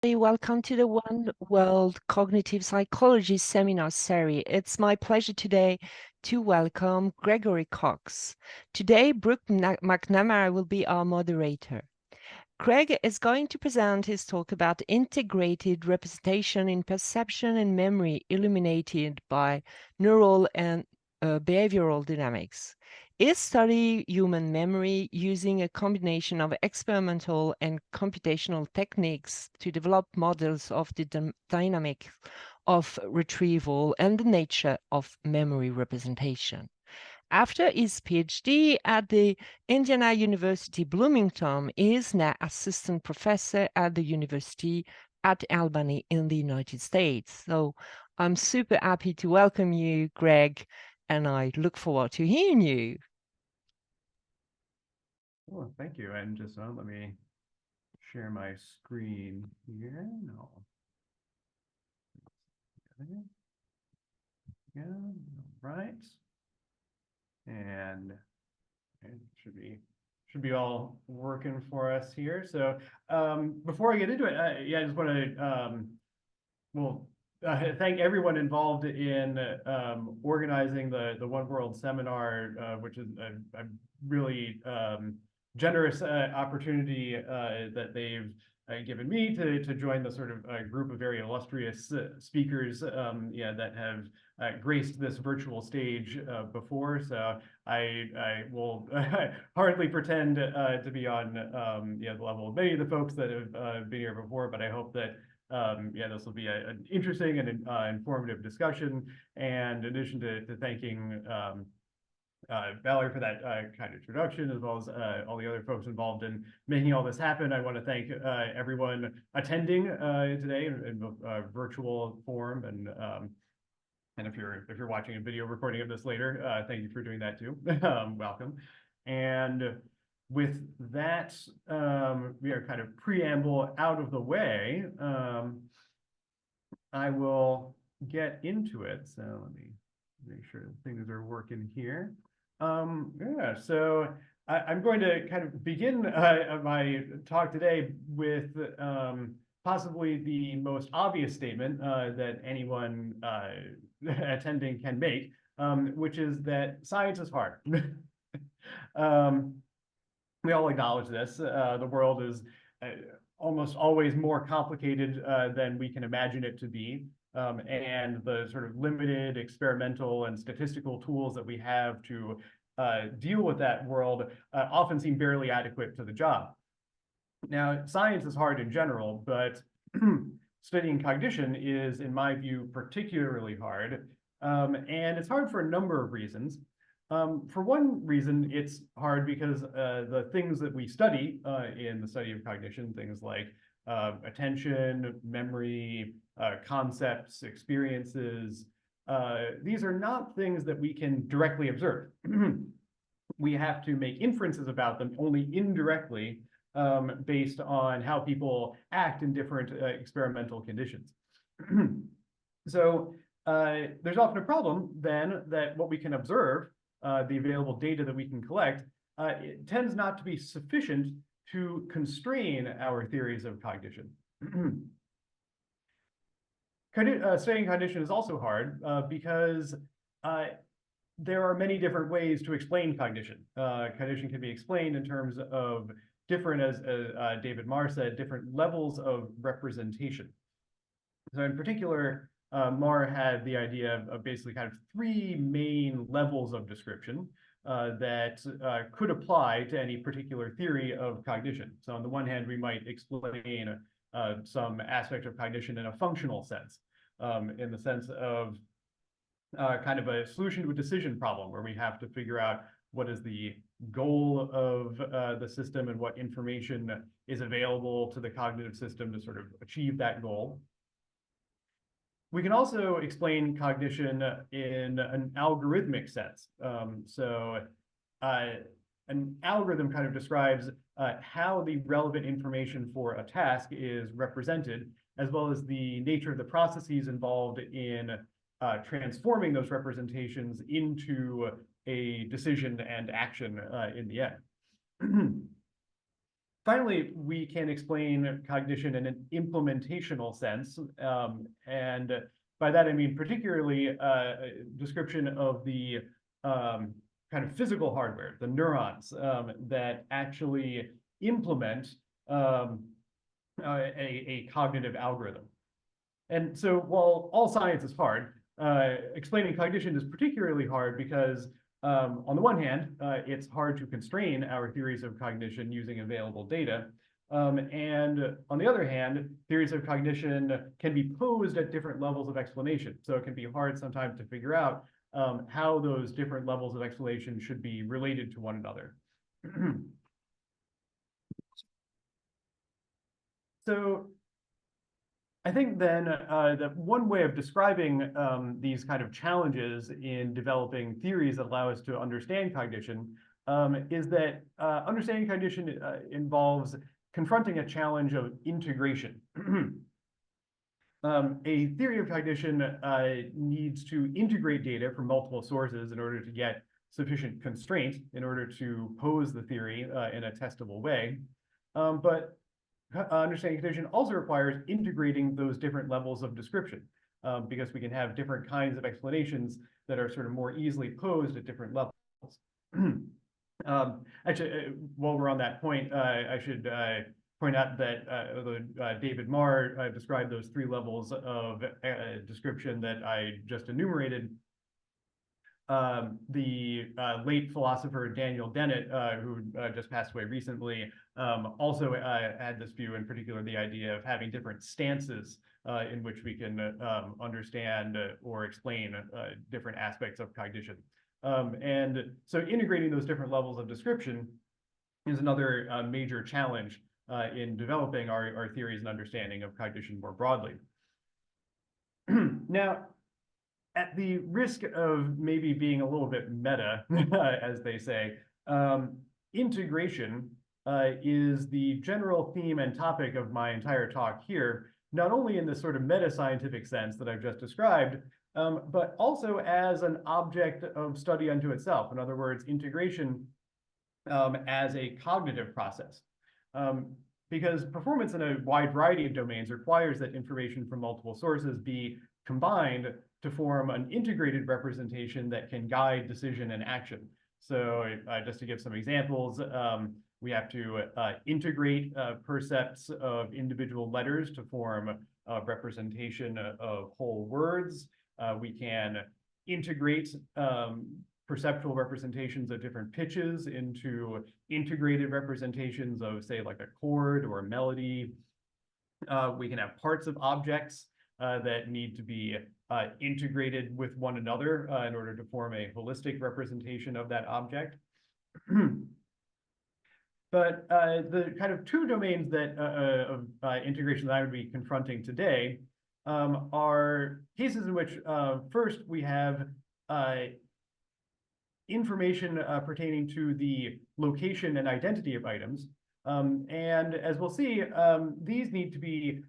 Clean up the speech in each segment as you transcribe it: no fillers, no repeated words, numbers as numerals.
Welcome to the One World Cognitive Psychology Seminar series. It's my pleasure today to welcome Gregory Cox. Today, Brooke McNamara will be our moderator. Greg is going to present his talk about integrated representation in perception and memory illuminated by neural and behavioral dynamics. He studies human memory using a combination of experimental and computational techniques to develop models of the dynamics of retrieval and the nature of memory representation. After his PhD at the Indiana University Bloomington, he is now assistant professor at the University at Albany in the United States. So I'm super happy to welcome you, Greg, and I look forward to hearing you. Oh, thank you. And just let me share my screen here. No. Yeah, right. And it should be all working for us here. So before I get into it, I just want to thank everyone involved in organizing the One World seminar, which is a really generous opportunity that they've given me to join the sort of group of very illustrious speakers that have graced this virtual stage before. So I will hardly pretend to be on the level of many of the folks that have been here before, but I hope that this will be an interesting and informative discussion. And in addition to thanking Valerie for that kind of introduction, as well as all the other folks involved in making all this happen, I want to thank everyone attending today in virtual form, and if you're watching a video recording of this later, thank you for doing that too. Welcome. And with that, we are kind of preamble out of the way. I will get into it. So let me make sure things are working here. So I'm going to kind of begin my talk today with possibly the most obvious statement that anyone attending can make, which is that science is hard. We all acknowledge this. The world is almost always more complicated than we can imagine it to be. And the sort of limited experimental and statistical tools that we have to deal with that world often seem barely adequate to the job. Now, science is hard in general, but studying cognition is, in my view, particularly hard. And it's hard for a number of reasons. For one reason, it's hard because the things that we study in the study of cognition, things like attention, memory, concepts, experiences, these are not things that we can directly observe. We have to make inferences about them only indirectly based on how people act in different experimental conditions. So there's often a problem then that what we can observe, the available data that we can collect, it tends not to be sufficient to constrain our theories of cognition. Studying cognition is also hard because there are many different ways to explain cognition. Cognition can be explained in terms of different, as David Marr said, different levels of representation. So in particular, Marr had the idea of basically kind of three main levels of description that could apply to any particular theory of cognition. So on the one hand, we might explain some aspect of cognition in a functional sense, in the sense of kind of a solution to a decision problem where we have to figure out what is the goal of the system and what information is available to the cognitive system to sort of achieve that goal. We can also explain cognition in an algorithmic sense. An algorithm kind of describes how the relevant information for a task is represented, as well as the nature of the processes involved in transforming those representations into a decision and action in the end. Finally, we can explain cognition in an implementational sense. And by that, I mean particularly a description of the kind of physical hardware, the neurons that actually implement a cognitive algorithm. And so while all science is hard, explaining cognition is particularly hard because on the one hand, it's hard to constrain our theories of cognition using available data. And on the other hand, theories of cognition can be posed at different levels of explanation. So it can be hard sometimes to figure out how those different levels of explanation should be related to one another. So I think then that one way of describing these kind of challenges in developing theories that allow us to understand cognition is that understanding cognition involves confronting a challenge of integration. A theory of cognition needs to integrate data from multiple sources in order to get sufficient constraint in order to pose the theory in a testable way. But understanding cognition also requires integrating those different levels of description because we can have different kinds of explanations that are sort of more easily posed at different levels. Actually, while we're on that point, I should point out that David Marr described those three levels of description that I just enumerated. The late philosopher Daniel Dennett, who just passed away recently, also had this view, in particular the idea of having different stances in which we can understand or explain different aspects of cognition. And so integrating those different levels of description is another major challenge in developing our theories and understanding of cognition more broadly. Now, at the risk of maybe being a little bit meta, as they say, integration is the general theme and topic of my entire talk here, not only in the sort of meta-scientific sense that I've just described, but also as an object of study unto itself. In other words, integration as a cognitive process. Because performance in a wide variety of domains requires that information from multiple sources be combined to form an integrated representation that can guide decision and action. So just to give some examples, we have to integrate percepts of individual letters to form a representation of whole words. We can integrate perceptual representations of different pitches into integrated representations of, say, like a chord or a melody. We can have parts of objects that need to be integrated with one another in order to form a holistic representation of that object. But the kind of two domains that of integration that I would be confronting today are cases in which first we have information pertaining to the location and identity of items. And as we'll see, these need to be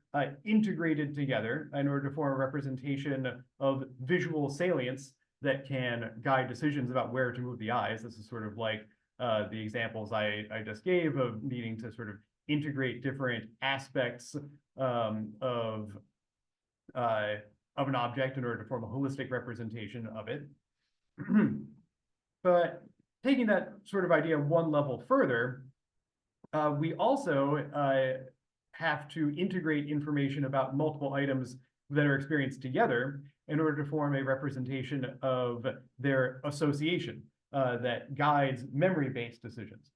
integrated together in order to form a representation of visual salience that can guide decisions about where to move the eyes. This is sort of like the examples I just gave of needing to sort of integrate different aspects of an object in order to form a holistic representation of it. But taking that sort of idea one level further, we also have to integrate information about multiple items that are experienced together in order to form a representation of their association that guides memory-based decisions.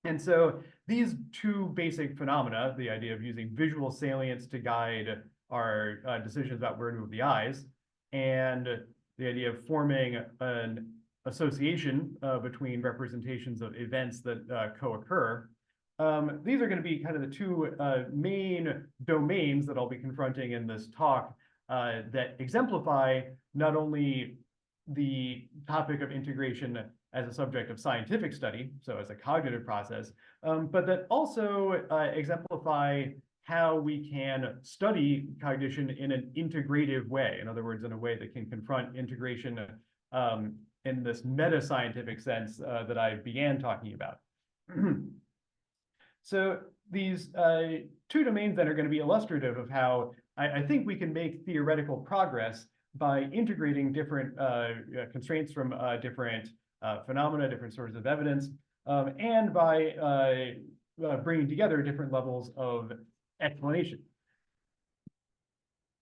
And so these two basic phenomena, the idea of using visual salience to guide our decisions about where to move the eyes, and the idea of forming an association between representations of events that co-occur. These are going to be kind of the two main domains that I'll be confronting in this talk that exemplify not only the topic of integration as a subject of scientific study, so as a cognitive process, but that also exemplify how we can study cognition in an integrative way. In other words, in a way that can confront integration in this meta-scientific sense that I began talking about. So these two domains then are going to be illustrative of how I think we can make theoretical progress by integrating different constraints from different phenomena, different sources of evidence, and by bringing together different levels of explanation.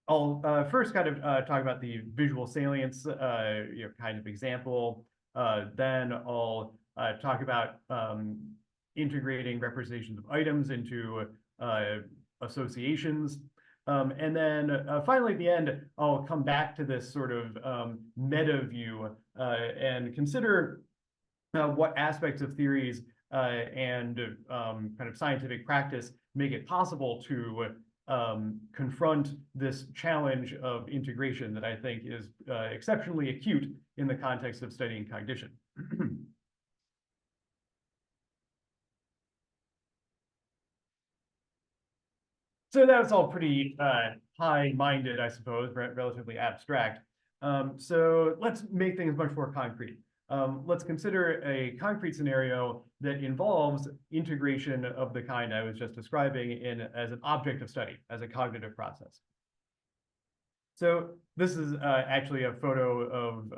I'll first kind of talk about the visual salience kind of example. Then I'll talk about integrating representations of items into associations. And then finally, at the end, I'll come back to this sort of meta view and consider what aspects of theories and kind of scientific practice make it possible to confront this challenge of integration that I think is exceptionally acute in the context of studying cognition. So that was all pretty high-minded, I suppose, relatively abstract. So let's make things much more concrete. Let's consider a concrete scenario that involves integration of the kind I was just describing as an object of study, as a cognitive process. So this is actually a photo of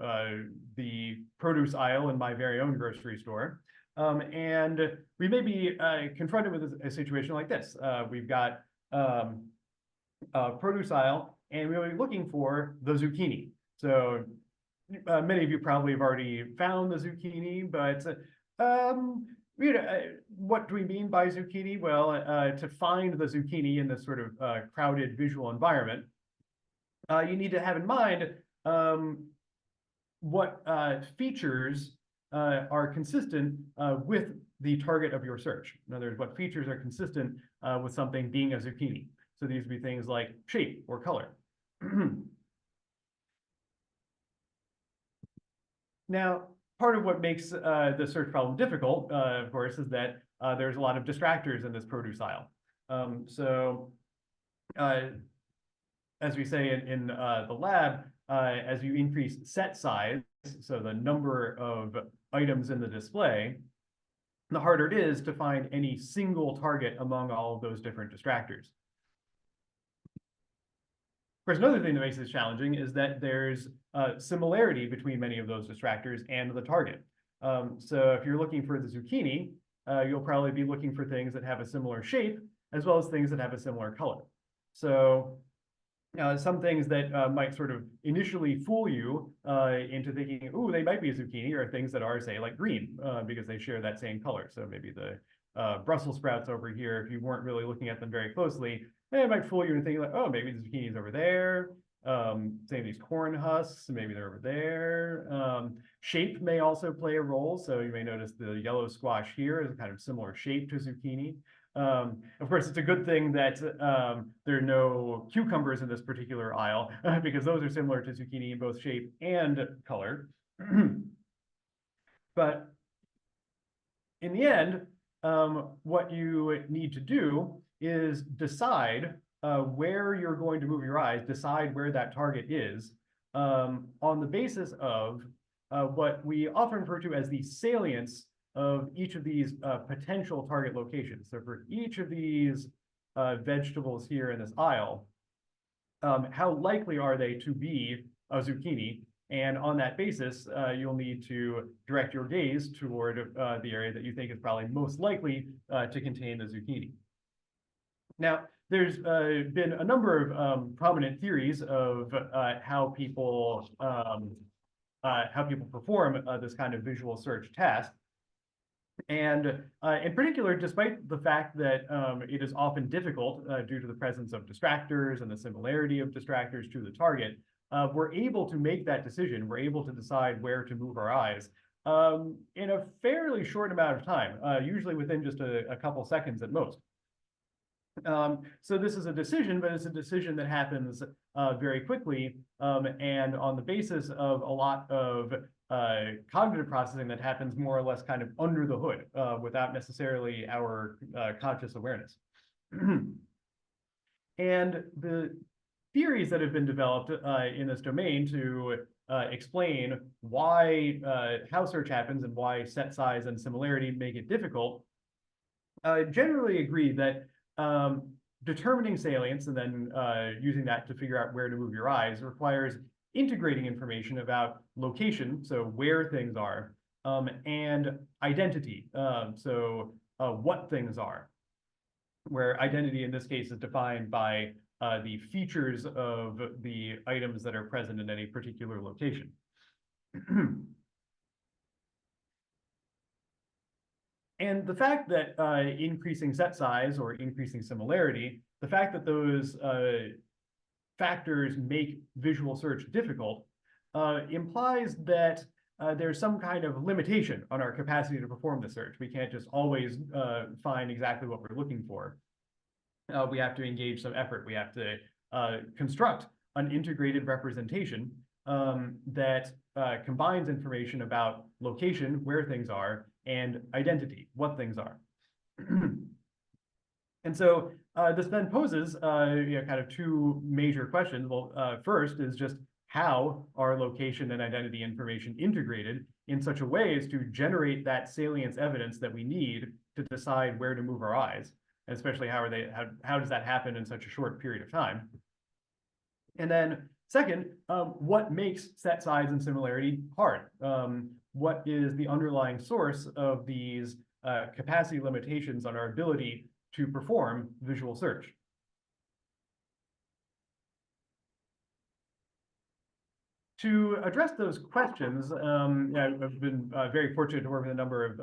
the produce aisle in my very own grocery store. And we may be confronted with a situation like this. We've got a produce aisle, and we'll be looking for the zucchini. So many of you probably have already found the zucchini, but what do we mean by zucchini? Well, to find the zucchini in this sort of crowded visual environment, you need to have in mind what features are consistent with the target of your search. In other words, what features are consistent with something being a zucchini. So these would be things like shape or color. Now, part of what makes the search problem difficult, of course, is that there's a lot of distractors in this produce aisle. As we say in the lab, as you increase set size, so the number of items in the display, the harder it is to find any single target among all of those different distractors. Of course, another thing that makes this challenging is that there's similarity between many of those distractors and the target. So if you're looking for the zucchini, you'll probably be looking for things that have a similar shape, as well as things that have a similar color. So some things that might sort of initially fool you into thinking, ooh, they might be a zucchini, are things that are, say, like green, because they share that same color. So maybe the Brussels sprouts over here, if you weren't really looking at them very closely, it might fool you into thinking like, oh, maybe the zucchini's over there. Say these corn husks, maybe they're over there. Shape may also play a role. So you may notice the yellow squash here is a kind of similar shape to zucchini. Of course, it's a good thing that there are no cucumbers in this particular aisle because those are similar to zucchini in both shape and color. But in the end, what you need to do is decide where you're going to move your eyes, decide where that target is on the basis of what we often refer to as the salience of each of these potential target locations. So for each of these vegetables here in this aisle, how likely are they to be a zucchini? And on that basis, you'll need to direct your gaze toward the area that you think is probably most likely to contain the zucchini. Now, there's been a number of prominent theories of how people perform this kind of visual search task. And in particular, despite the fact that it is often difficult due to the presence of distractors and the similarity of distractors to the target, we're able to make that decision. We're able to decide where to move our eyes in a fairly short amount of time, usually within just a couple seconds at most. So this is a decision, but it's a decision that happens very quickly and on the basis of a lot of cognitive processing that happens more or less kind of under the hood without necessarily our conscious awareness. And the theories that have been developed in this domain to explain why, how search happens and why set size and similarity make it difficult generally agree that determining salience and then using that to figure out where to move your eyes requires integrating information about location, so where things are, and identity, so what things are, where identity in this case is defined by the features of the items that are present in any particular location. And the fact that increasing set size or increasing similarity, the fact that those factors make visual search difficult implies that there's some kind of limitation on our capacity to perform the search. We can't just always find exactly what we're looking for. We have to engage some effort. We have to construct an integrated representation that combines information about location, where things are, and identity, what things are. And so this then poses kind of two major questions. Well, first is just how are location and identity information integrated in such a way as to generate that salience evidence that we need to decide where to move our eyes, and especially how does that happen in such a short period of time? And then second, what makes set size and similarity hard? What is the underlying source of these capacity limitations on our ability to perform visual search? To address those questions, I've been very fortunate to work with a number of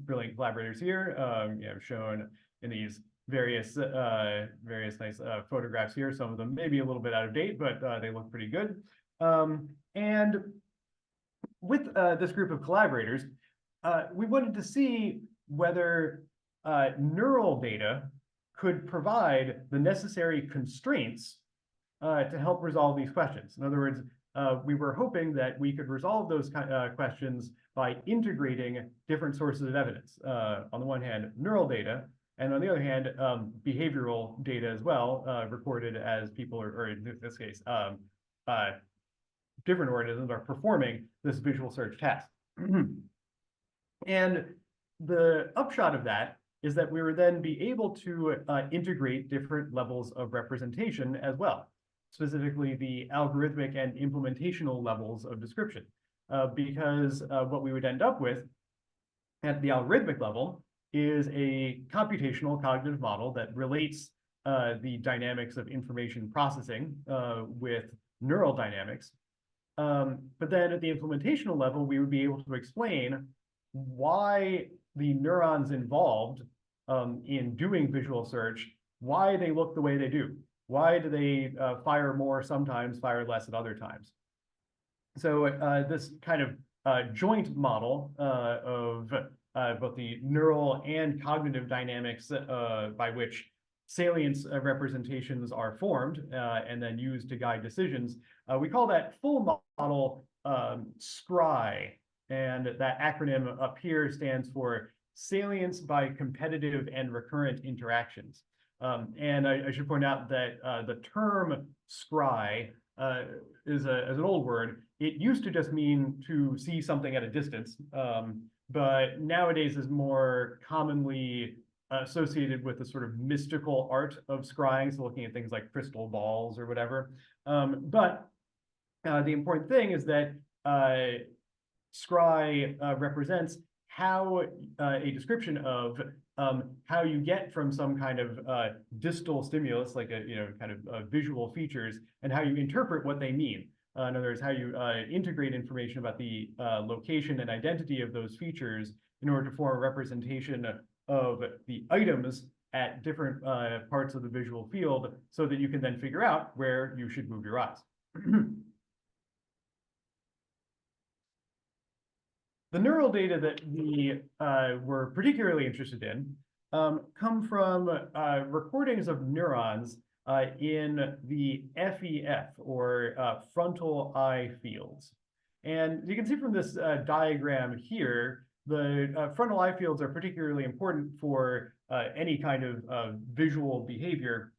brilliant collaborators here, shown in these various nice photographs here. Some of them may be a little bit out of date, but they look pretty good. And with this group of collaborators, we wanted to see whether neural data could provide the necessary constraints to help resolve these questions. In other words, we were hoping that we could resolve those questions by integrating different sources of evidence. On the one hand, neural data, and on the other hand, behavioral data as well, recorded as people, or in this case, different organisms are performing this visual search task. And the upshot of that is that we would then be able to integrate different levels of representation as well, specifically the algorithmic and implementational levels of description, because what we would end up with at the algorithmic level is a computational cognitive model that relates the dynamics of information processing with neural dynamics. But then at the implementational level, we would be able to explain why the neurons involved in doing visual search, why they look the way they do. Why do they fire more sometimes, fire less at other times? So this kind of joint model of both the neural and cognitive dynamics by which salience representations are formed and then used to guide decisions, we call that full model SCRI. And that acronym up here stands for Salience by Competitive and Recurrent Interactions. And I should point out that the term scry is an old word. It used to just mean to see something at a distance, but nowadays is more commonly associated with the sort of mystical art of scrying, so looking at things like crystal balls or whatever. But the important thing is that scry represents how a description of how you get from some kind of distal stimulus, like kind of visual features, and how you interpret what they mean. In other words, how you integrate information about the location and identity of those features in order to form a representation of the items at different parts of the visual field, so that you can then figure out where you should move your eyes. The neural data that we were particularly interested in come from recordings of neurons in the FEF, or frontal eye fields. And you can see from this diagram here, the frontal eye fields are particularly important for any kind of visual behavior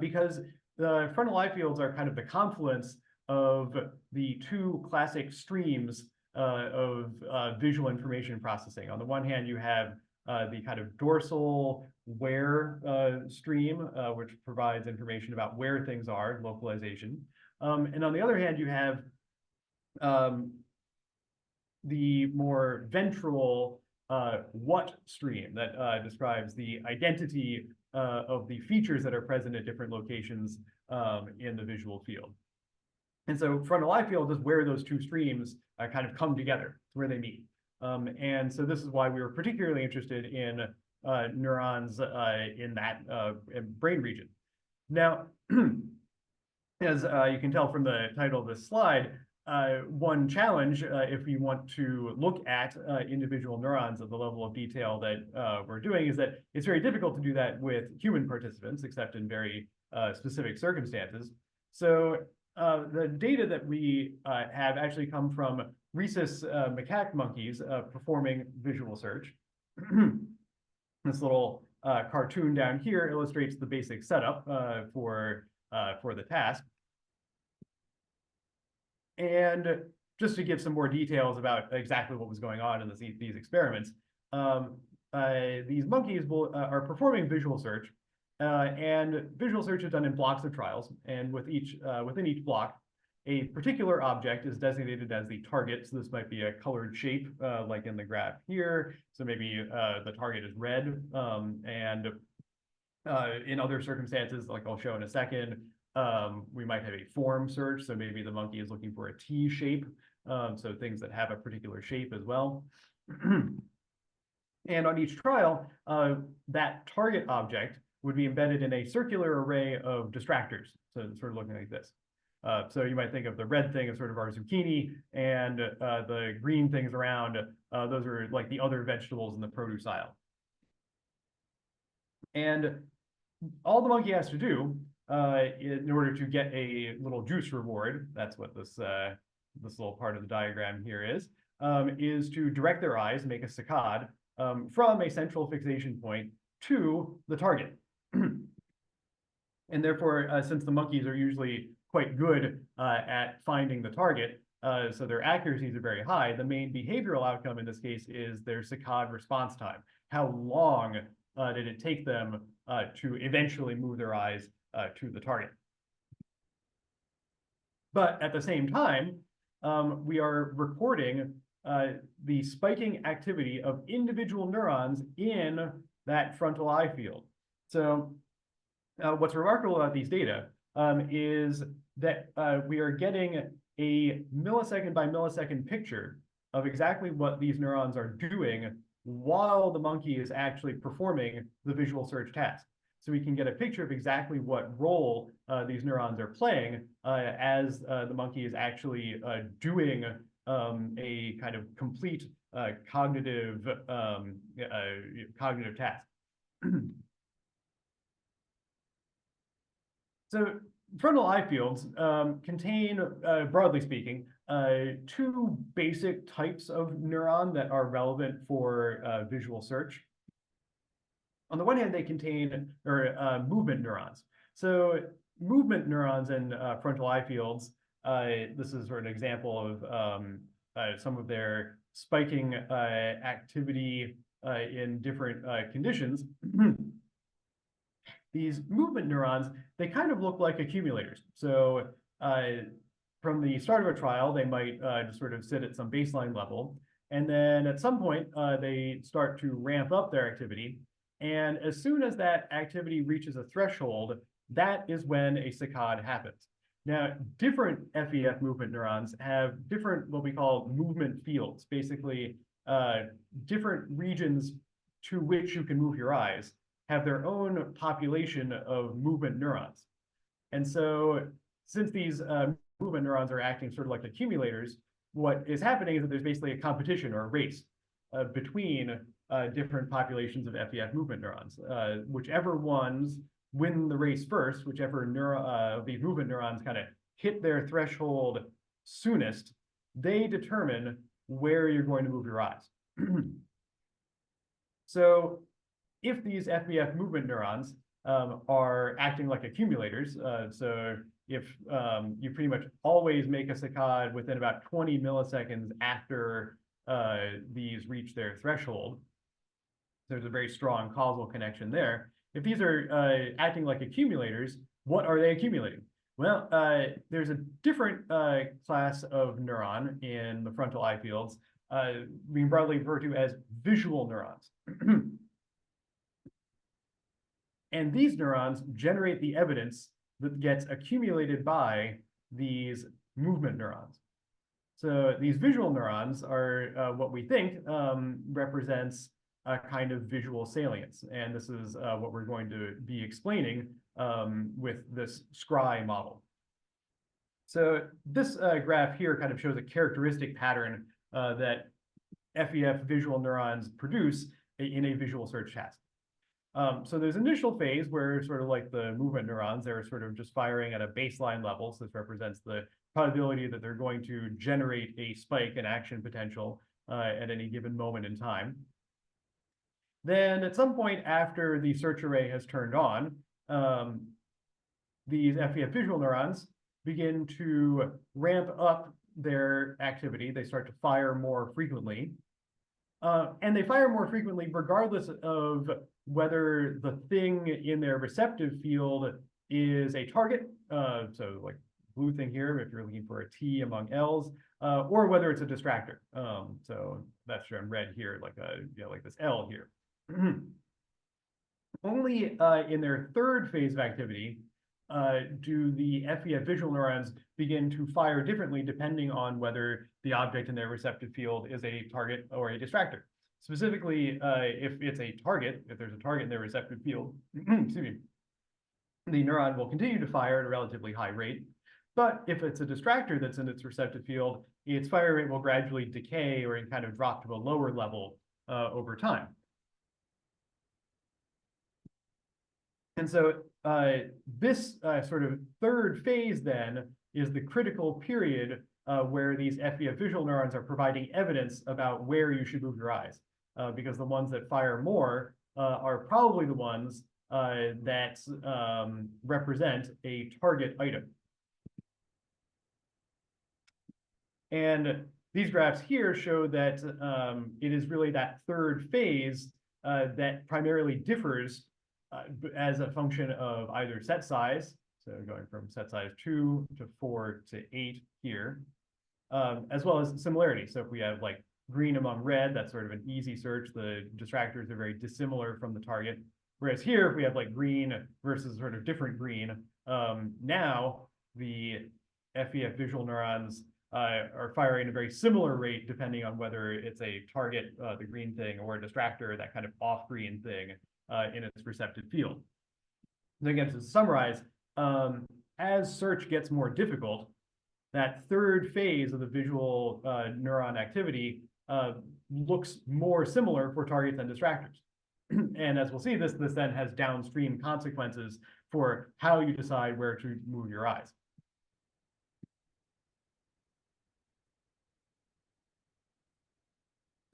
because the frontal eye fields are kind of the confluence of the two classic streams of visual information processing. On the one hand, you have the kind of dorsal where stream, which provides information about where things are, localization. And on the other hand, you have the more ventral what stream that describes the identity of the features that are present at different locations in the visual field. And so frontal eye field is where those two streams kind of come together, where they meet. And so this is why we were particularly interested in neurons in that brain region. Now, as you can tell from the title of this slide, one challenge if you want to look at individual neurons at the level of detail that we're doing is that it's very difficult to do that with human participants, except in very specific circumstances. So the data that we have actually come from rhesus macaque monkeys performing visual search. This little cartoon down here illustrates the basic setup for the task. And just to give some more details about exactly what was going on in these experiments, these monkeys are performing visual search, and visual search is done in blocks of trials. And within each block, a particular object is designated as the target. So this might be a colored shape, like in the graph here. So maybe the target is red. And in other circumstances, like I'll show in a second, we might have a form search. So maybe the monkey is looking for a T shape. So things that have a particular shape as well. And on each trial, that target object would be embedded in a circular array of distractors. So it's sort of looking like this. So you might think of the red thing as sort of our zucchini, and the green things around, those are like the other vegetables in the produce aisle. And all the monkey has to do in order to get a little juice reward, that's what this little part of the diagram here is to direct their eyes, make a saccade, from a central fixation point to the target. And therefore, since the monkeys are usually quite good at finding the target, so their accuracies are very high, the main behavioral outcome in this case is their saccade response time. How long did it take them to eventually move their eyes to the target? But at the same time, we are recording the spiking activity of individual neurons in that frontal eye field. So what's remarkable about these data is that we are getting a millisecond by millisecond picture of exactly what these neurons are doing while the monkey is actually performing the visual search task. So we can get a picture of exactly what role these neurons are playing as the monkey is actually doing a kind of complete cognitive task. So frontal eye fields contain, broadly speaking, two basic types of neuron that are relevant for visual search. On the one hand, they contain movement neurons. So movement neurons in frontal eye fields, this is sort of an example of some of their spiking activity in different conditions. These movement neurons, they kind of look like accumulators. So from the start of a trial, they might just sort of sit at some baseline level. And then at some point, they start to ramp up their activity. And as soon as that activity reaches a threshold, that is when a saccade happens. Now, different FEF movement neurons have different, what we call movement fields, basically different regions to which you can move your eyes have their own population of movement neurons. And so since these movement neurons are acting sort of like accumulators, what is happening is that there's basically a competition or a race between different populations of FEF movement neurons. Whichever ones win the race first, whichever of these movement neurons kind of hit their threshold soonest, they determine where you're going to move your eyes. So if these FEF movement neurons are acting like accumulators, so if you pretty much always make a saccade within about 20 milliseconds after these reach their threshold, There's a very strong causal connection there. If these are acting like accumulators, what are they accumulating? Well, there's a different class of neuron in the frontal eye fields, being broadly referred to as visual neurons. And these neurons generate the evidence that gets accumulated by these movement neurons. So these visual neurons are what we think represents a kind of visual salience. And this is what we're going to be explaining with this scry model. So this graph here kind of shows a characteristic pattern that FEF visual neurons produce in a visual search task. So there's initial phase where sort of like the movement neurons, they're sort of just firing at a baseline level. So this represents the probability that they're going to generate a spike in action potential at any given moment in time. Then at some point after the search array has turned on, these FEF visual neurons begin to ramp up their activity. They start to fire more frequently. And they fire more frequently regardless of whether the thing in their receptive field is a target, so like blue thing here, if you're looking for a T among L's, or whether it's a distractor. So that's shown red here, like like this L here. Only in their third phase of activity do the FEF visual neurons begin to fire differently depending on whether the object in their receptive field is a target or a distractor. Specifically, if it's a target, if there's a target in their receptive field, excuse me, the neuron will continue to fire at a relatively high rate. But if it's a distractor that's in its receptive field, its fire rate will gradually decay or kind of drop to a lower level over time. And so this sort of third phase then is the critical period where these FEF visual neurons are providing evidence about where you should move your eyes, because the ones that fire more are probably the ones that represent a target item. And these graphs here show that it is really that third phase that primarily differs as a function of either set size, so going from set size 2 to 4 to 8 here, as well as similarity. So if we have like green among red, that's sort of an easy search. The distractors are very dissimilar from the target. Whereas here, if we have like green versus sort of different green, now the FEF visual neurons are firing at a very similar rate depending on whether it's a target, the green thing, or a distractor, that kind of off-green thing in its receptive field. And again, to summarize, as search gets more difficult, that third phase of the visual neuron activity looks more similar for targets and distractors. And as we'll see, this then has downstream consequences for how you decide where to move your eyes.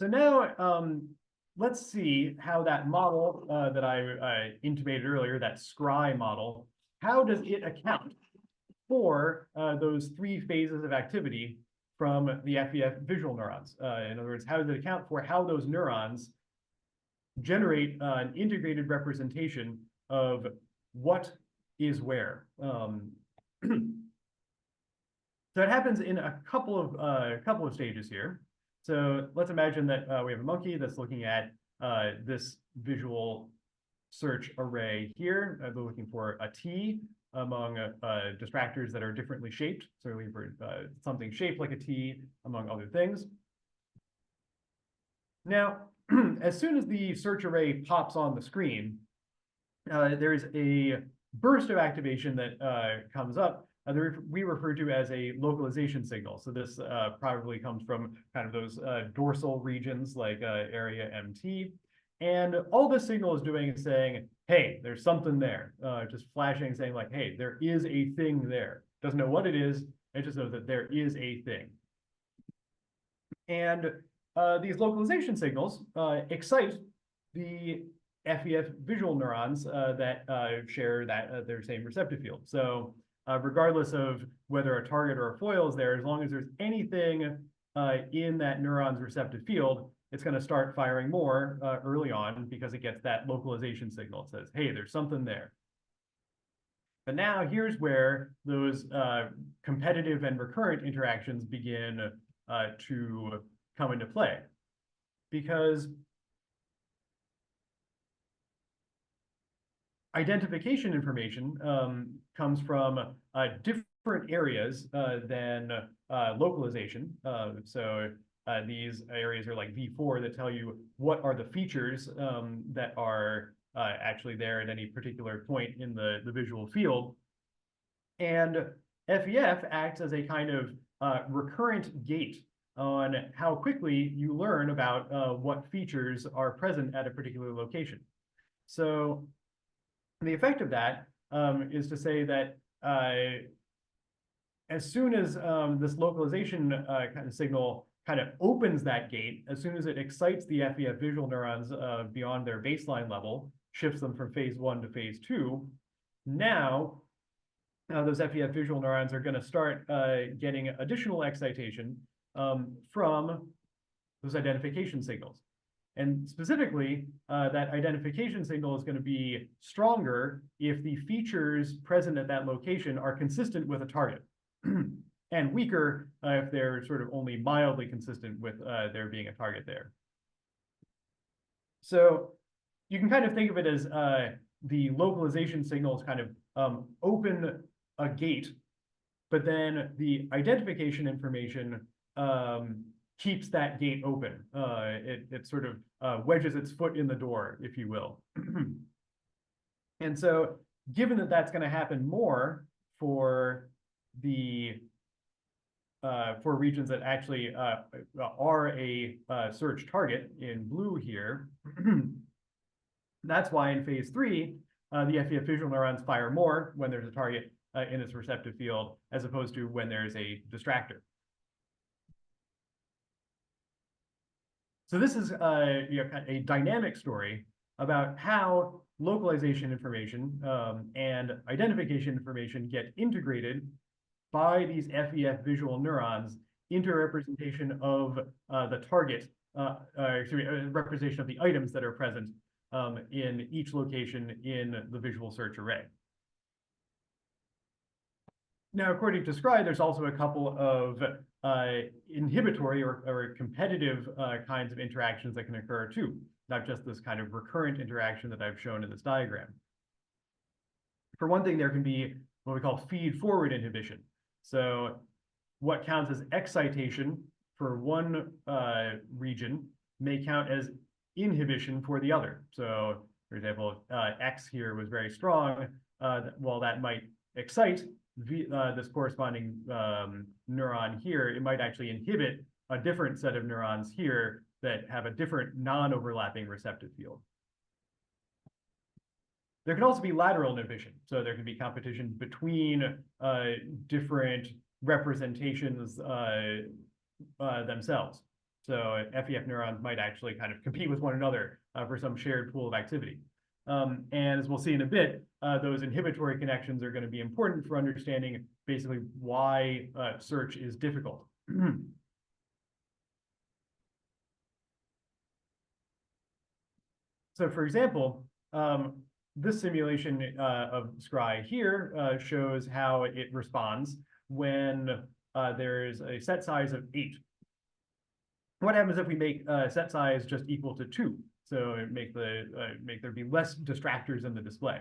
So now let's see how that model that I intimated earlier, that scry model, how does it account for those three phases of activity from the FEF visual neurons? In other words, how does it account for how those neurons generate an integrated representation of what is where? So it happens in a couple of stages here. So let's imagine that we have a monkey that's looking at this visual search array here. They're looking for a T among distractors that are differently shaped. So we're looking for something shaped like a T among other things. Now, as soon as the search array pops on the screen, there's a burst of activation that comes up that we refer to as a localization signal. So this probably comes from kind of those dorsal regions like area MT. And all this signal is doing is saying, hey, there's something there. Just flashing, saying like, hey, there is a thing there. Doesn't know what it is. It just knows that there is a thing. And these localization signals excite the FEF visual neurons that share their same receptive field. So regardless of whether a target or a foil is there, as long as there's anything in that neuron's receptive field, it's going to start firing more early on because it gets that localization signal. It says, hey, there's something there. But now here's where those competitive and recurrent interactions begin to come into play. Because identification information comes from different areas than localization. So these areas are like V4 that tell you what are the features that are actually there at any particular point in the visual field. And FEF acts as a kind of recurrent gate on how quickly you learn about what features are present at a particular location. So the effect of that is to say that as soon as this localization kind of signal kind of opens that gate, as soon as it excites the FEF visual neurons beyond their baseline level, shifts them from phase 1 to phase 2, now those FEF visual neurons are going to start getting additional excitation from those identification signals. And specifically, that identification signal is going to be stronger if the features present at that location are consistent with a target, and weaker if they're sort of only mildly consistent with there being a target there. So you can kind of think of it as the localization signals kind of open a gate, but then the identification information keeps that gate open. It sort of wedges its foot in the door, if you will. And so given that that's going to happen more for the for regions that actually are a search target in blue here, that's why in phase 3, the FEF visual neurons fire more when there's a target in its receptive field, as opposed to when there's a distractor. So this is a dynamic story about how localization information and identification information get integrated by these FEF visual neurons into representation of the target, representation of the items that are present in each location in the visual search array. Now, according to Scry, there's also a couple of inhibitory or competitive kinds of interactions that can occur too, not just this kind of recurrent interaction that I've shown in this diagram. For one thing, there can be what we call feed-forward inhibition. So what counts as excitation for one region may count as inhibition for the other. So, for example, X here was very strong. While that might excite this corresponding neuron here, it might actually inhibit a different set of neurons here that have a different non-overlapping receptive field. There can also be lateral inhibition. So there can be competition between different representations themselves. So FEF neurons might actually kind of compete with one another for some shared pool of activity. And as we'll see in a bit, those inhibitory connections are going to be important for understanding basically why search is difficult. So for example, this simulation of Scry here shows how it responds when there's a set size of 8. What happens if we make set size just equal to 2? So make there be less distractors in the display.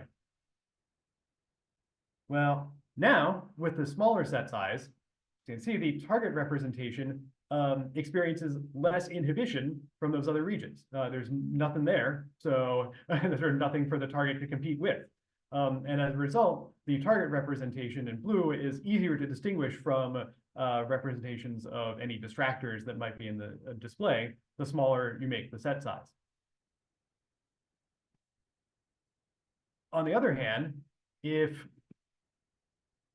Well, now with the smaller set size, you can see the target representation experiences less inhibition from those other regions. There's nothing there, so there's nothing for the target to compete with. And as a result, the target representation in blue is easier to distinguish from representations of any distractors that might be in the display, the smaller you make the set size. On the other hand, if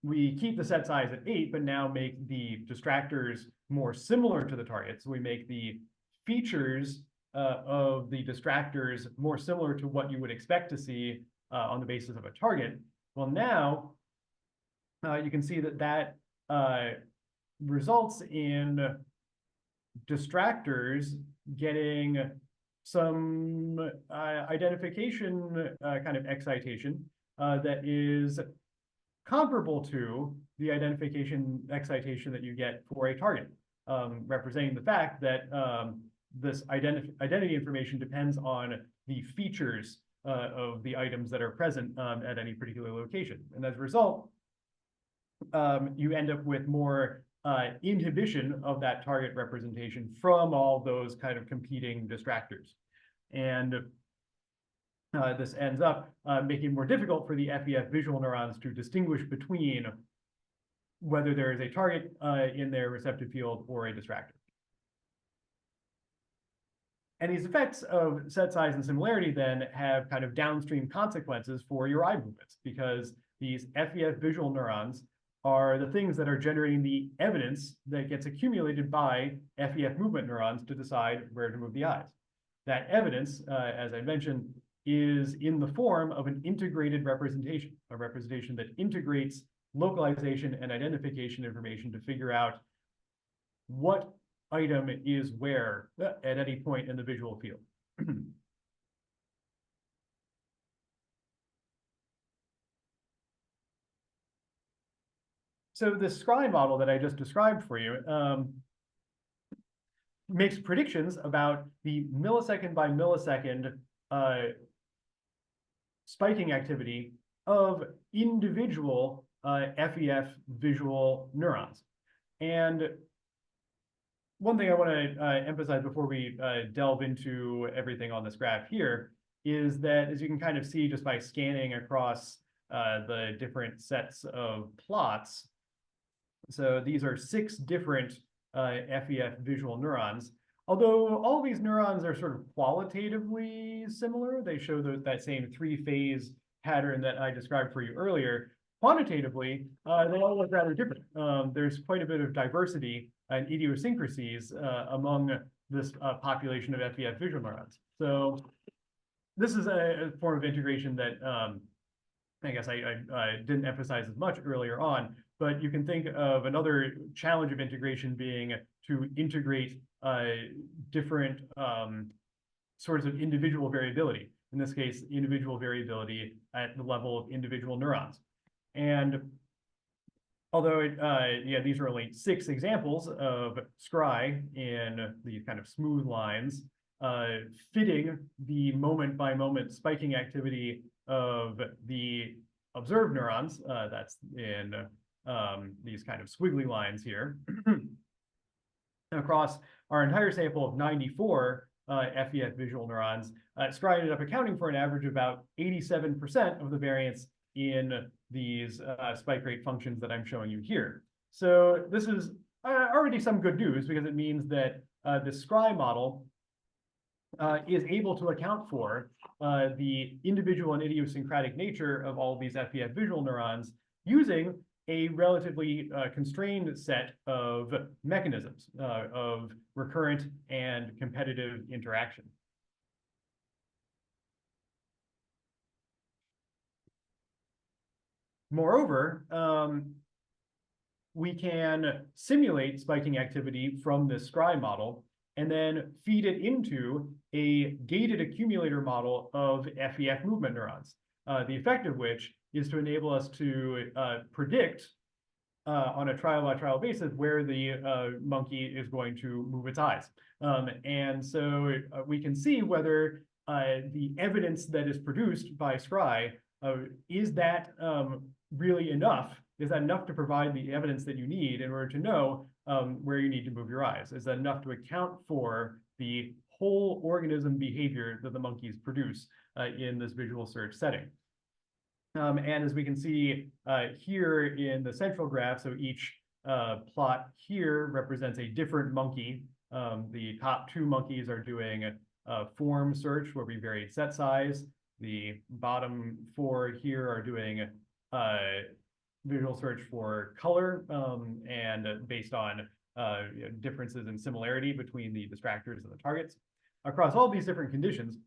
we keep the set size at 8, but now make the distractors more similar to the target, so we make the features of the distractors more similar to what you would expect to see on the basis of a target, well, now you can see that that results in distractors getting some identification kind of excitation that is comparable to the identification excitation that you get for a target, representing the fact that this identity information depends on the features of the items that are present at any particular location. And as a result, you end up with more inhibition of that target representation from all those kind of competing distractors. And this ends up making it more difficult for the FEF visual neurons to distinguish between whether there is a target in their receptive field or a distractor. And these effects of set size and similarity then have kind of downstream consequences for your eye movements, because these FEF visual neurons are the things that are generating the evidence that gets accumulated by FEF movement neurons to decide where to move the eyes. That evidence, as I mentioned, is in the form of an integrated representation, a representation that integrates localization and identification information to figure out what item is where at any point in the visual field. So the scry model that I just described for you makes predictions about the millisecond by millisecond spiking activity of individual FEF visual neurons. And one thing I want to emphasize before we delve into everything on this graph here is that, as you can kind of see just by scanning across the different sets of plots, so these are 6 different FEF visual neurons. Although all these neurons are sort of qualitatively similar, they show that same 3-phase pattern that I described for you earlier. Quantitatively, they all look rather different. There's quite a bit of diversity and idiosyncrasies among this population of FEF visual neurons. So this is a form of integration that I guess I didn't emphasize as much earlier on, but you can think of another challenge of integration being to integrate different sorts of individual variability. In this case, individual variability at the level of individual neurons. And although yeah, these are only 6 examples of scry in these kind of smooth lines, fitting the moment by moment spiking activity of the observed neurons, that's in these kind of squiggly lines here, across our entire sample of 94 FEF visual neurons, scry ended up accounting for an average of about 87% of the variance in these spike rate functions that I'm showing you here. So this is already some good news, because it means that the scry model is able to account for the individual and idiosyncratic nature of all of these FEF visual neurons using a relatively constrained set of mechanisms of recurrent and competitive interaction. Moreover, we can simulate spiking activity from this scry model and then feed it into a gated accumulator model of FEF movement neurons, the effect of which is to enable us to predict on a trial-by-trial basis where the monkey is going to move its eyes. And so we can see whether the evidence that is produced by scry, is that really enough? Is that enough to provide the evidence that you need in order to know where you need to move your eyes? Is that enough to account for the whole organism behavior that the monkeys produce in this visual search setting? And as we can see here in the central graph, so each plot here represents a different monkey. The top 2 monkeys are doing a form search where we vary set size. The bottom 4 here are doing visual search for color and based on differences in similarity between the distractors and the targets. Across all these different conditions,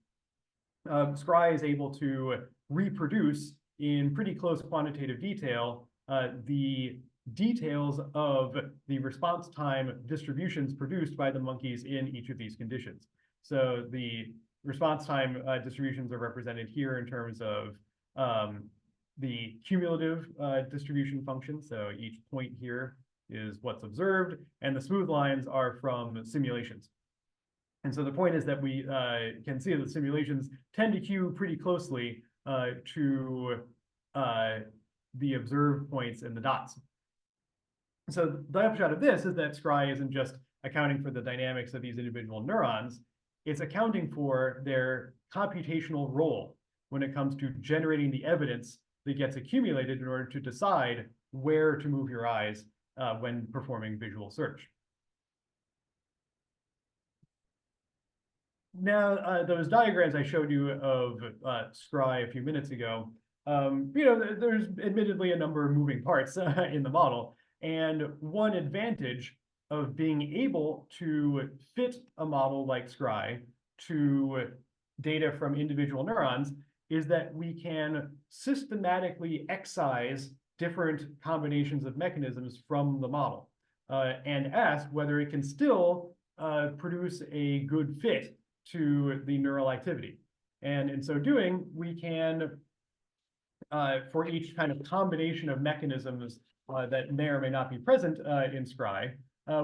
scry is able to reproduce in pretty close quantitative detail the details of the response time distributions produced by the monkeys in each of these conditions. So the response time distributions are represented here in terms of the cumulative distribution function. So each point here is what's observed, and the smooth lines are from simulations. And so the point is that we can see that the simulations tend to hew pretty closely to the observed points in the dots. So the upshot of this is that Scry isn't just accounting for the dynamics of these individual neurons, it's accounting for their computational role when it comes to generating the evidence that gets accumulated in order to decide where to move your eyes when performing visual search. Now, those diagrams I showed you of Scry a few minutes ago, there's admittedly a number of moving parts in the model. And one advantage of being able to fit a model like Scry to data from individual neurons is that we can systematically excise different combinations of mechanisms from the model and ask whether it can still produce a good fit to the neural activity. And in so doing, we can, for each kind of combination of mechanisms that may or may not be present in Scry,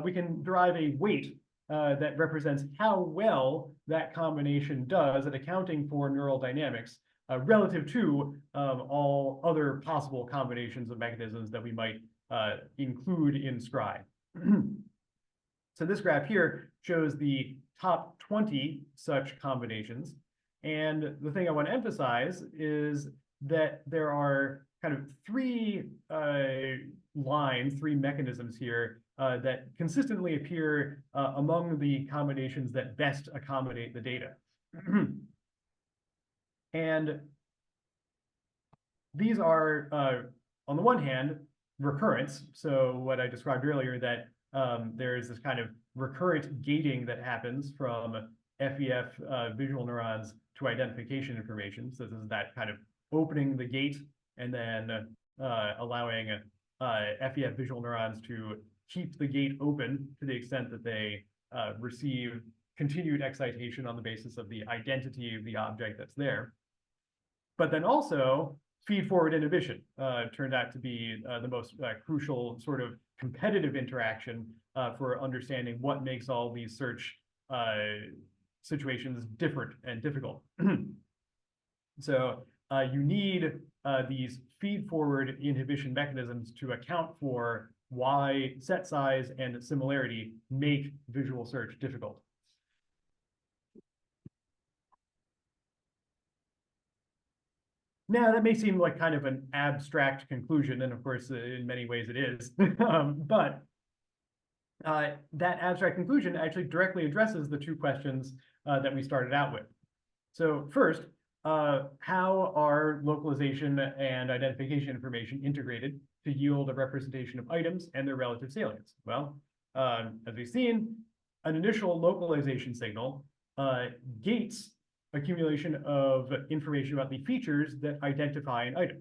we can derive a weight that represents how well that combination does at accounting for neural dynamics relative to all other possible combinations of mechanisms that we might include in Scry. So this graph here shows the top 20 such combinations. And the thing I want to emphasize is that there are kind of three mechanisms here that consistently appear among the combinations that best accommodate the data. And these are, on the one hand, recurrence. So what I described earlier, that there is this kind of recurrent gating that happens from FEF visual neurons to identification information. So this is that kind of opening the gate and then allowing FEF visual neurons to keep the gate open to the extent that they receive continued excitation on the basis of the identity of the object that's there. But then also feed-forward inhibition turned out to be the most crucial sort of competitive interaction for understanding what makes all these search situations different and difficult. So you need these feed-forward inhibition mechanisms to account for why set size and similarity make visual search difficult. Now, that may seem like kind of an abstract conclusion, and of course, in many ways it is. But that abstract conclusion actually directly addresses the two questions that we started out with. So first, how are localization and identification information integrated to yield a representation of items and their relative salience? Well, as we've seen, an initial localization signal gates accumulation of information about the features that identify an item.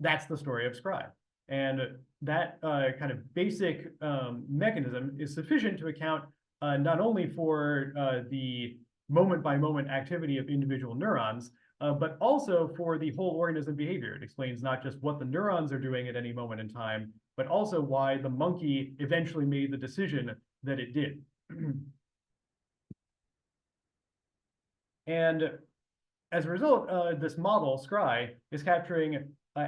That's the story of Scry. And that kind of basic mechanism is sufficient to account not only for the moment-by-moment activity of individual neurons, but also for the whole organism behavior. It explains not just what the neurons are doing at any moment in time, but also why the monkey eventually made the decision that it did. And as a result, this model, Scry, is capturing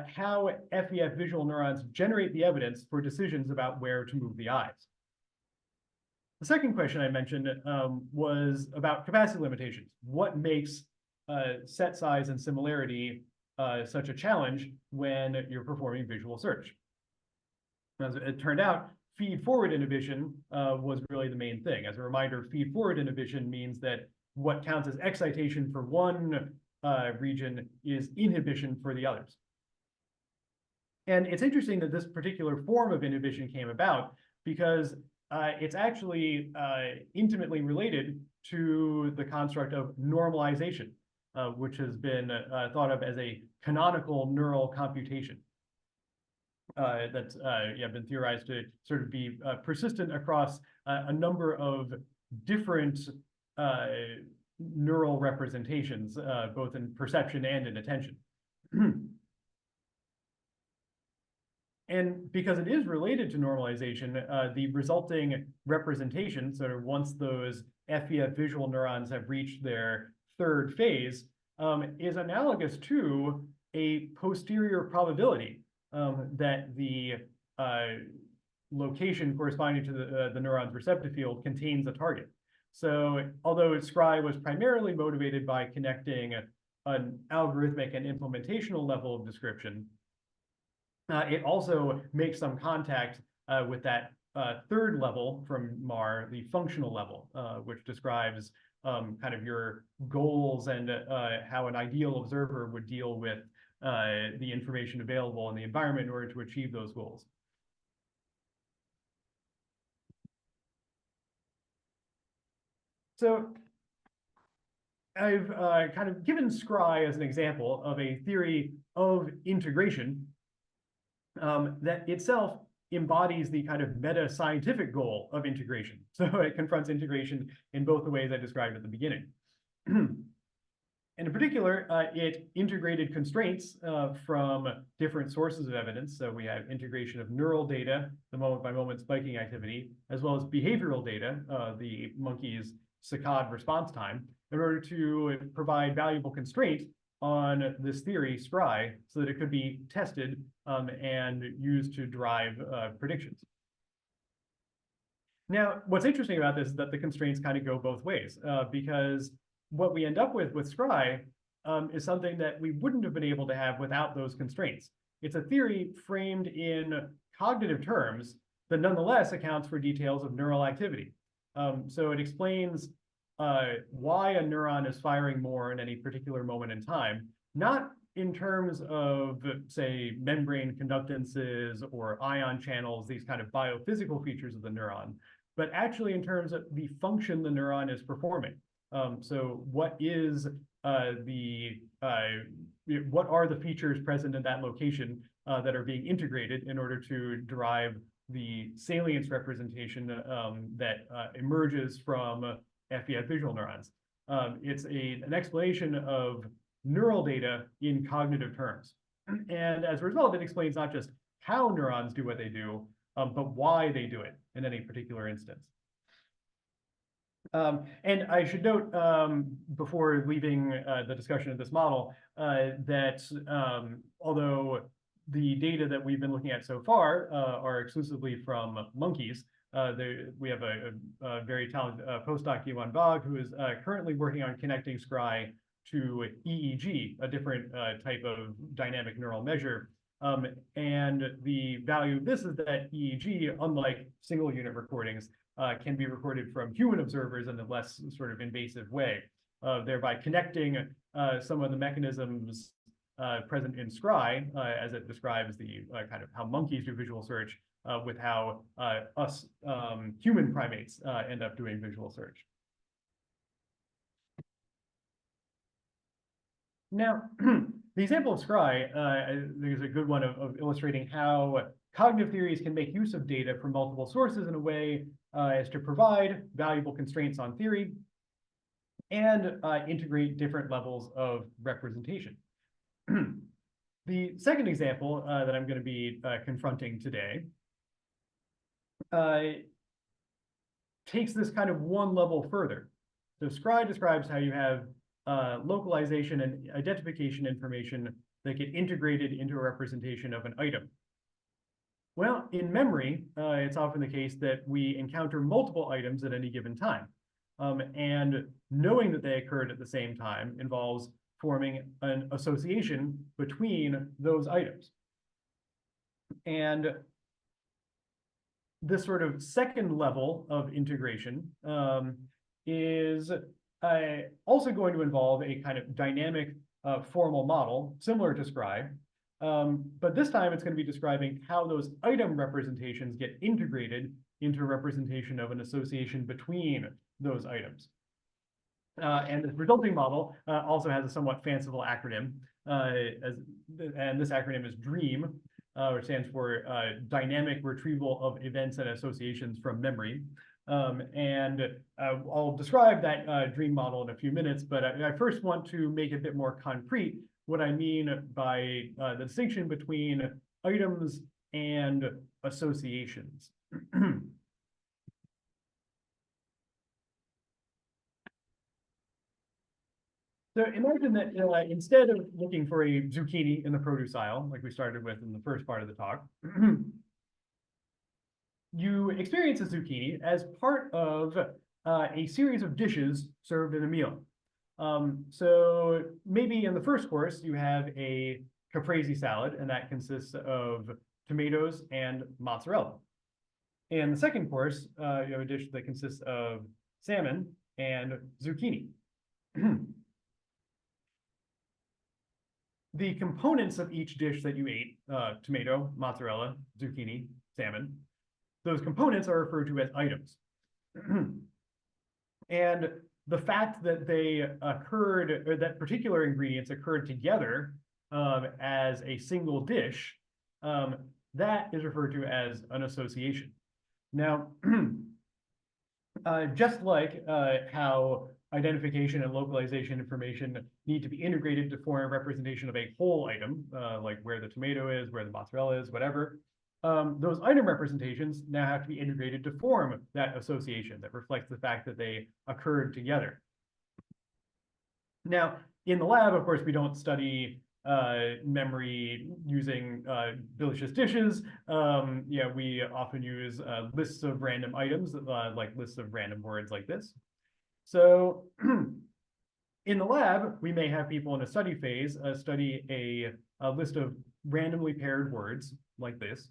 how FEF visual neurons generate the evidence for decisions about where to move the eyes. The second question I mentioned was about capacity limitations. What makes set size and similarity such a challenge when you're performing visual search? As it turned out, feed-forward inhibition was really the main thing. As a reminder, feed-forward inhibition means that what counts as excitation for one region is inhibition for the others. And it's interesting that this particular form of inhibition came about because it's actually intimately related to the construct of normalization. which has been thought of as a canonical neural computation. That's been theorized to sort of be persistent across a number of different neural representations, both in perception and in attention. And because it is related to normalization, the resulting representation, sort of once those FEF visual neurons have reached their third phase, is analogous to a posterior probability that the location corresponding to the neuron's receptive field contains a target. So although Scry was primarily motivated by connecting an algorithmic and implementational level of description, it also makes some contact with that third level from MAR, the functional level, which describes kind of your goals and how an ideal observer would deal with the information available in the environment in order to achieve those goals. So I've kind of given Scry as an example of a theory of integration that itself embodies the kind of meta-scientific goal of integration. So it confronts integration in both the ways I described at the beginning. And in particular, it integrated constraints from different sources of evidence. So we have integration of neural data, the moment-by-moment spiking activity, as well as behavioral data, the monkey's saccade response time, in order to provide valuable constraint on this theory, Scry, so that it could be tested and used to derive predictions. Now, what's interesting about this is that the constraints kind of go both ways, because what we end up with Scry is something that we wouldn't have been able to have without those constraints. It's a theory framed in cognitive terms that nonetheless accounts for details of neural activity. So it explains why a neuron is firing more in any particular moment in time, not in terms of, say, membrane conductances or ion channels, these kind of biophysical features of the neuron, but actually in terms of the function the neuron is performing. So what is what are the features present in that location that are being integrated in order to derive the salience representation that emerges from FEF visual neurons? It's an explanation of neural data in cognitive terms. And as a result, it explains not just how neurons do what they do, but why they do it in any particular instance. And I should note, before leaving the discussion of this model, that although the data that we've been looking at so far are exclusively from monkeys, we have a very talented postdoc, Yuan Bog, who is currently working on connecting Scry to EEG, a different type of dynamic neural measure. And the value of this is that EEG, unlike single unit recordings, can be recorded from human observers in a less sort of invasive way, thereby connecting some of the mechanisms present in Scry, as it describes the kind of how monkeys do visual search, with how us human primates end up doing visual search. Now, the example of Scry is a good one of illustrating how cognitive theories can make use of data from multiple sources in a way as to provide valuable constraints on theory and integrate different levels of representation. The second example that I'm going to be confronting today takes this kind of one level further. So Scry describes how you have localization and identification information that get integrated into a representation of an item. Well, in memory, it's often the case that we encounter multiple items at any given time. And knowing that they occurred at the same time involves forming an association between those items. And this sort of second level of integration is also going to involve a kind of dynamic formal model similar to Scry, but this time it's going to be describing how those item representations get integrated into a representation of an association between those items. And the resulting model also has a somewhat fanciful acronym, and this acronym is DREAM, which stands for Dynamic Retrieval of Events and Associations from Memory. I'll describe that DREAM model in a few minutes, but I first want to make it a bit more concrete what I mean by the distinction between items and associations. So imagine that instead of looking for a zucchini in the produce aisle, like we started with in the first part of the talk, you experience a zucchini as part of a series of dishes served in a meal. So maybe in the first course, you have a caprese salad, and that consists of tomatoes and mozzarella. In the second course, you have a dish that consists of salmon and zucchini. The components of each dish that you ate, tomato, mozzarella, zucchini, salmon, those components are referred to as items. And the fact that they occurred, or that particular ingredients occurred together as a single dish, that is referred to as an association. Now, just like how identification and localization information need to be integrated to form a representation of a whole item, like where the tomato is, where the mozzarella is, whatever. Those item representations now have to be integrated to form that association that reflects the fact that they occurred together. Now, in the lab, of course, we don't study memory using delicious dishes. Yeah, we often use lists of random items, like lists of random words like this. So in the lab, we may have people in a study phase study a list of randomly paired words like this.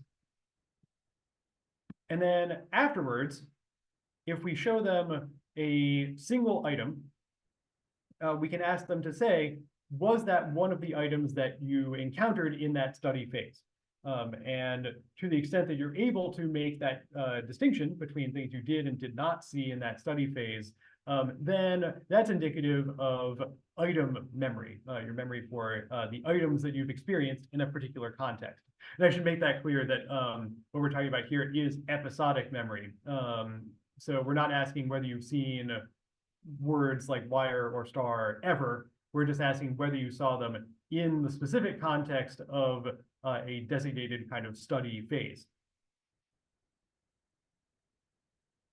And then afterwards, if we show them a single item, we can ask them to say, was that one of the items that you encountered in that study phase? And to the extent that you're able to make that distinction between things you did and did not see in that study phase, then that's indicative of item memory, your memory for the items that you've experienced in a particular context. And I should make that clear that what we're talking about here is episodic memory. So we're not asking whether you've seen words like wire or star ever. We're just asking whether you saw them in the specific context of a designated kind of study phase.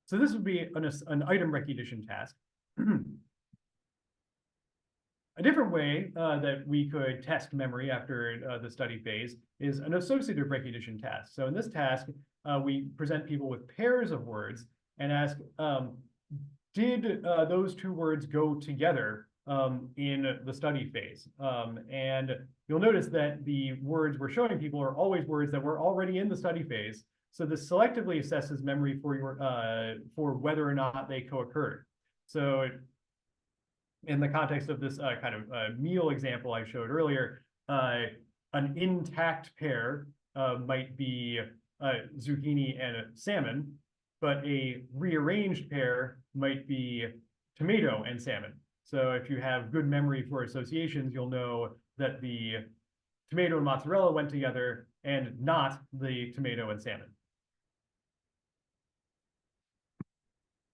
So this would be an item recognition task. A different way that we could test memory after the study phase is an associative recognition task. So in this task, we present people with pairs of words and ask, did those two words go together in the study phase? And you'll notice that the words we're showing people are always words that were already in the study phase. So this selectively assesses memory for your for whether or not they co-occurred. So in the context of this kind of meal example I showed earlier, an intact pair might be zucchini and salmon, but a rearranged pair might be tomato and salmon. So if you have good memory for associations, you'll know that the tomato and mozzarella went together and not the tomato and salmon.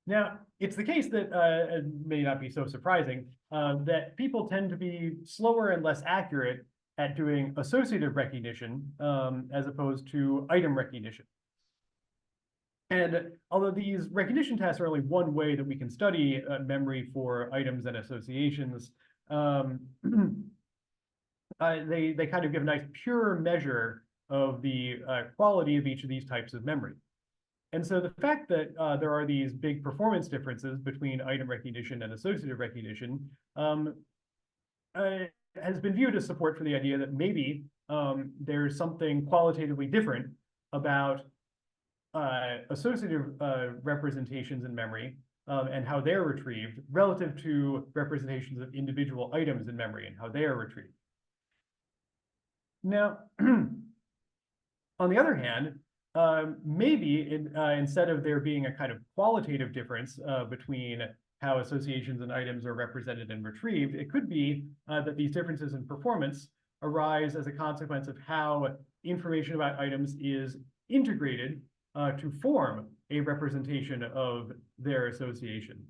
Now, it's the case that, it may not be so surprising, that people tend to be slower and less accurate at doing associative recognition as opposed to item recognition. And although these recognition tests are only one way that we can study memory for items and associations, they kind of give a nice pure measure of the quality of each of these types of memory. And so the fact that there are these big performance differences between item recognition and associative recognition has been viewed as support for the idea that maybe there's something qualitatively different about associative representations in memory and how they're retrieved relative to representations of individual items in memory and how they are retrieved. Now, on the other hand, maybe instead of there being a kind of qualitative difference between how associations and items are represented and retrieved. It could be that these differences in performance arise as a consequence of how information about items is integrated to form a representation of their association.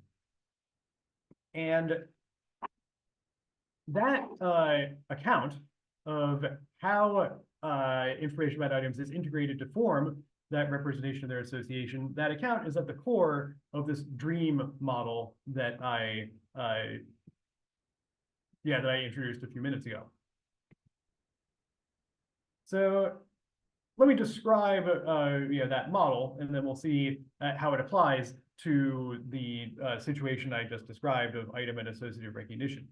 And that account of how information about items is integrated to form that representation of their association, that account is at the core of this dream model that I introduced a few minutes ago. So let me describe that model, and then we'll see how it applies to the situation I just described of item and associative recognition.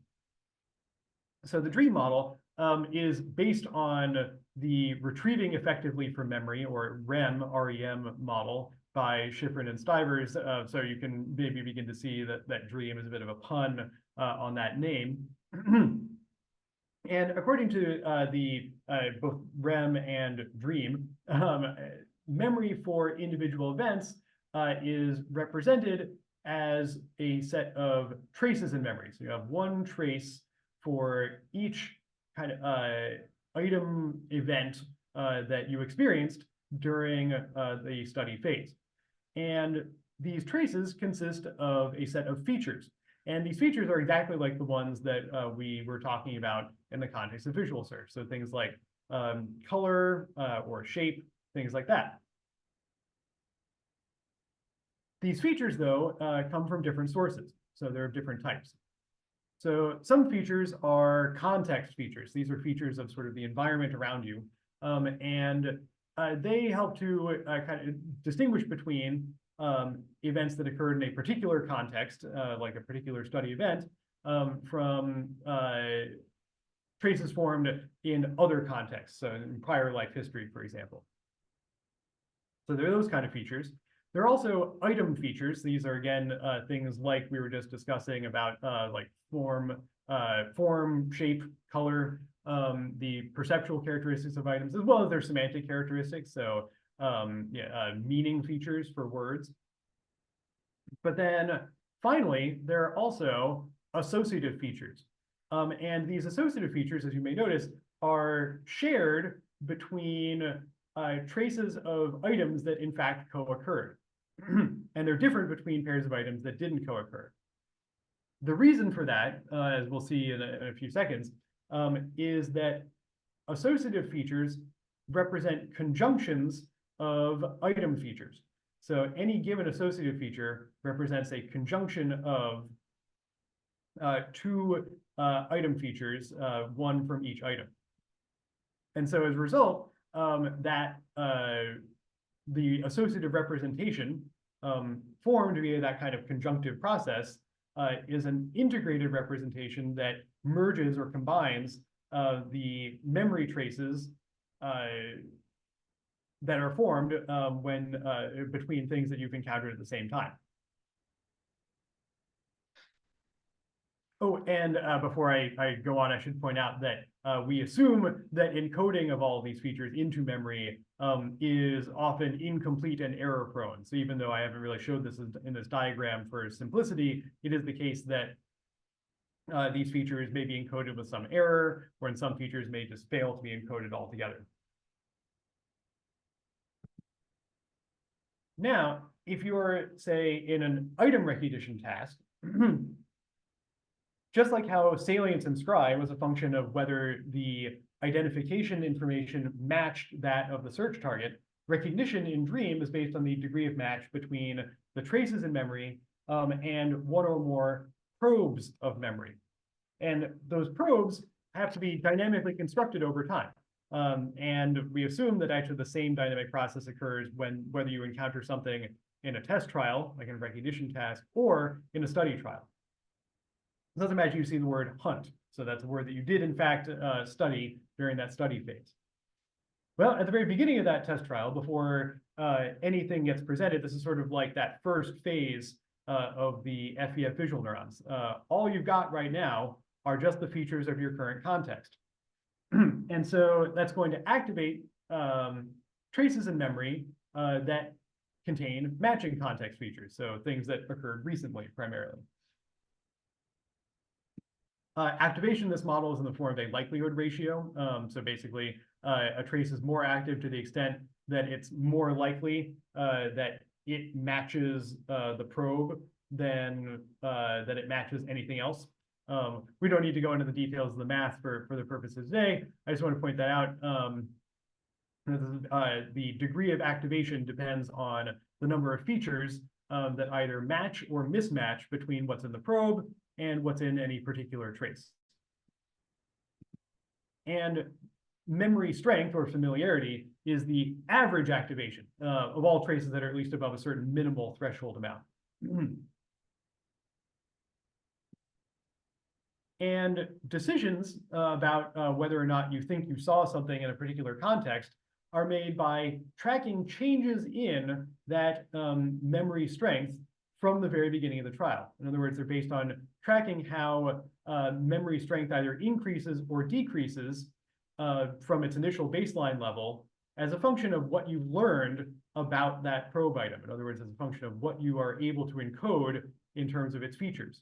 So the dream model is based on the retrieving effectively from memory, or REM model by Schifrin and Stivers. So you can maybe begin to see that dream is a bit of a pun on that name. And according to both REM and dream, memory for individual events is represented as a set of traces in memory. So you have one trace for each kind of item event that you experienced during the study phase. And these traces consist of a set of features. And these features are exactly like the ones that we were talking about in the context of visual search. So things like color or shape, things like that. These features, though, come from different sources. So they're of different types. So some features are context features. These are features of sort of the environment around you. And they help to kind of distinguish between events that occurred in a particular context, like a particular study event, from traces formed in other contexts, so in prior life history, for example. So there are those kind of features. There are also item features. These are, again, things like we were just discussing about like form, shape, color, the perceptual characteristics of items, as well as their semantic characteristics. So meaning features for words. But then finally, there are also associative features. And these associative features, as you may notice, are shared between traces of items that in fact co-occurred. And they're different between pairs of items that didn't co-occur. The reason for that, as we'll see in a few seconds, is that associative features represent conjunctions of item features. So any given associative feature represents a conjunction of two item features, one from each item. And so as a result, the associative representation formed via that kind of conjunctive process is an integrated representation that merges or combines the memory traces that are formed when between things that you've encountered at the same time. Oh, and before I go on, I should point out that we assume that encoding of all of these features into memory is often incomplete and error prone. So even though I haven't really showed this in this diagram for simplicity, it is the case that these features may be encoded with some error, or in some features may just fail to be encoded altogether. Now, if you're, say, in an item recognition task, just like how salience in Scry was a function of whether the identification information matched that of the search target, recognition in Dream is based on the degree of match between the traces in memory and one or more probes of memory. And those probes have to be dynamically constructed over time. And we assume that actually the same dynamic process occurs whether you encounter something in a test trial, like in a recognition task, or in a study trial. Let's imagine you see the word hunt. So that's a word that you did, in fact, study during that study phase. Well, at the very beginning of that test trial, before anything gets presented, this is sort of like that first phase of the FEF visual neurons. All you've got right now are just the features of your current context. And so that's going to activate traces in memory that contain matching context features, so things that occurred recently primarily. Activation in this model is in the form of a likelihood ratio. So basically, a trace is more active to the extent that it's more likely that it matches the probe than that it matches anything else. We don't need to go into the details of the math for the purposes today. I just want to point that out. The degree of activation depends on the number of features that either match or mismatch between what's in the probe and what's in any particular trace. And memory strength or familiarity is the average activation of all traces that are at least above a certain minimal threshold amount. And decisions about whether or not you think you saw something in a particular context are made by tracking changes in that memory strength from the very beginning of the trial. In other words, they're based on tracking how memory strength either increases or decreases from its initial baseline level as a function of what you learned about that probe item. In other words, as a function of what you are able to encode in terms of its features.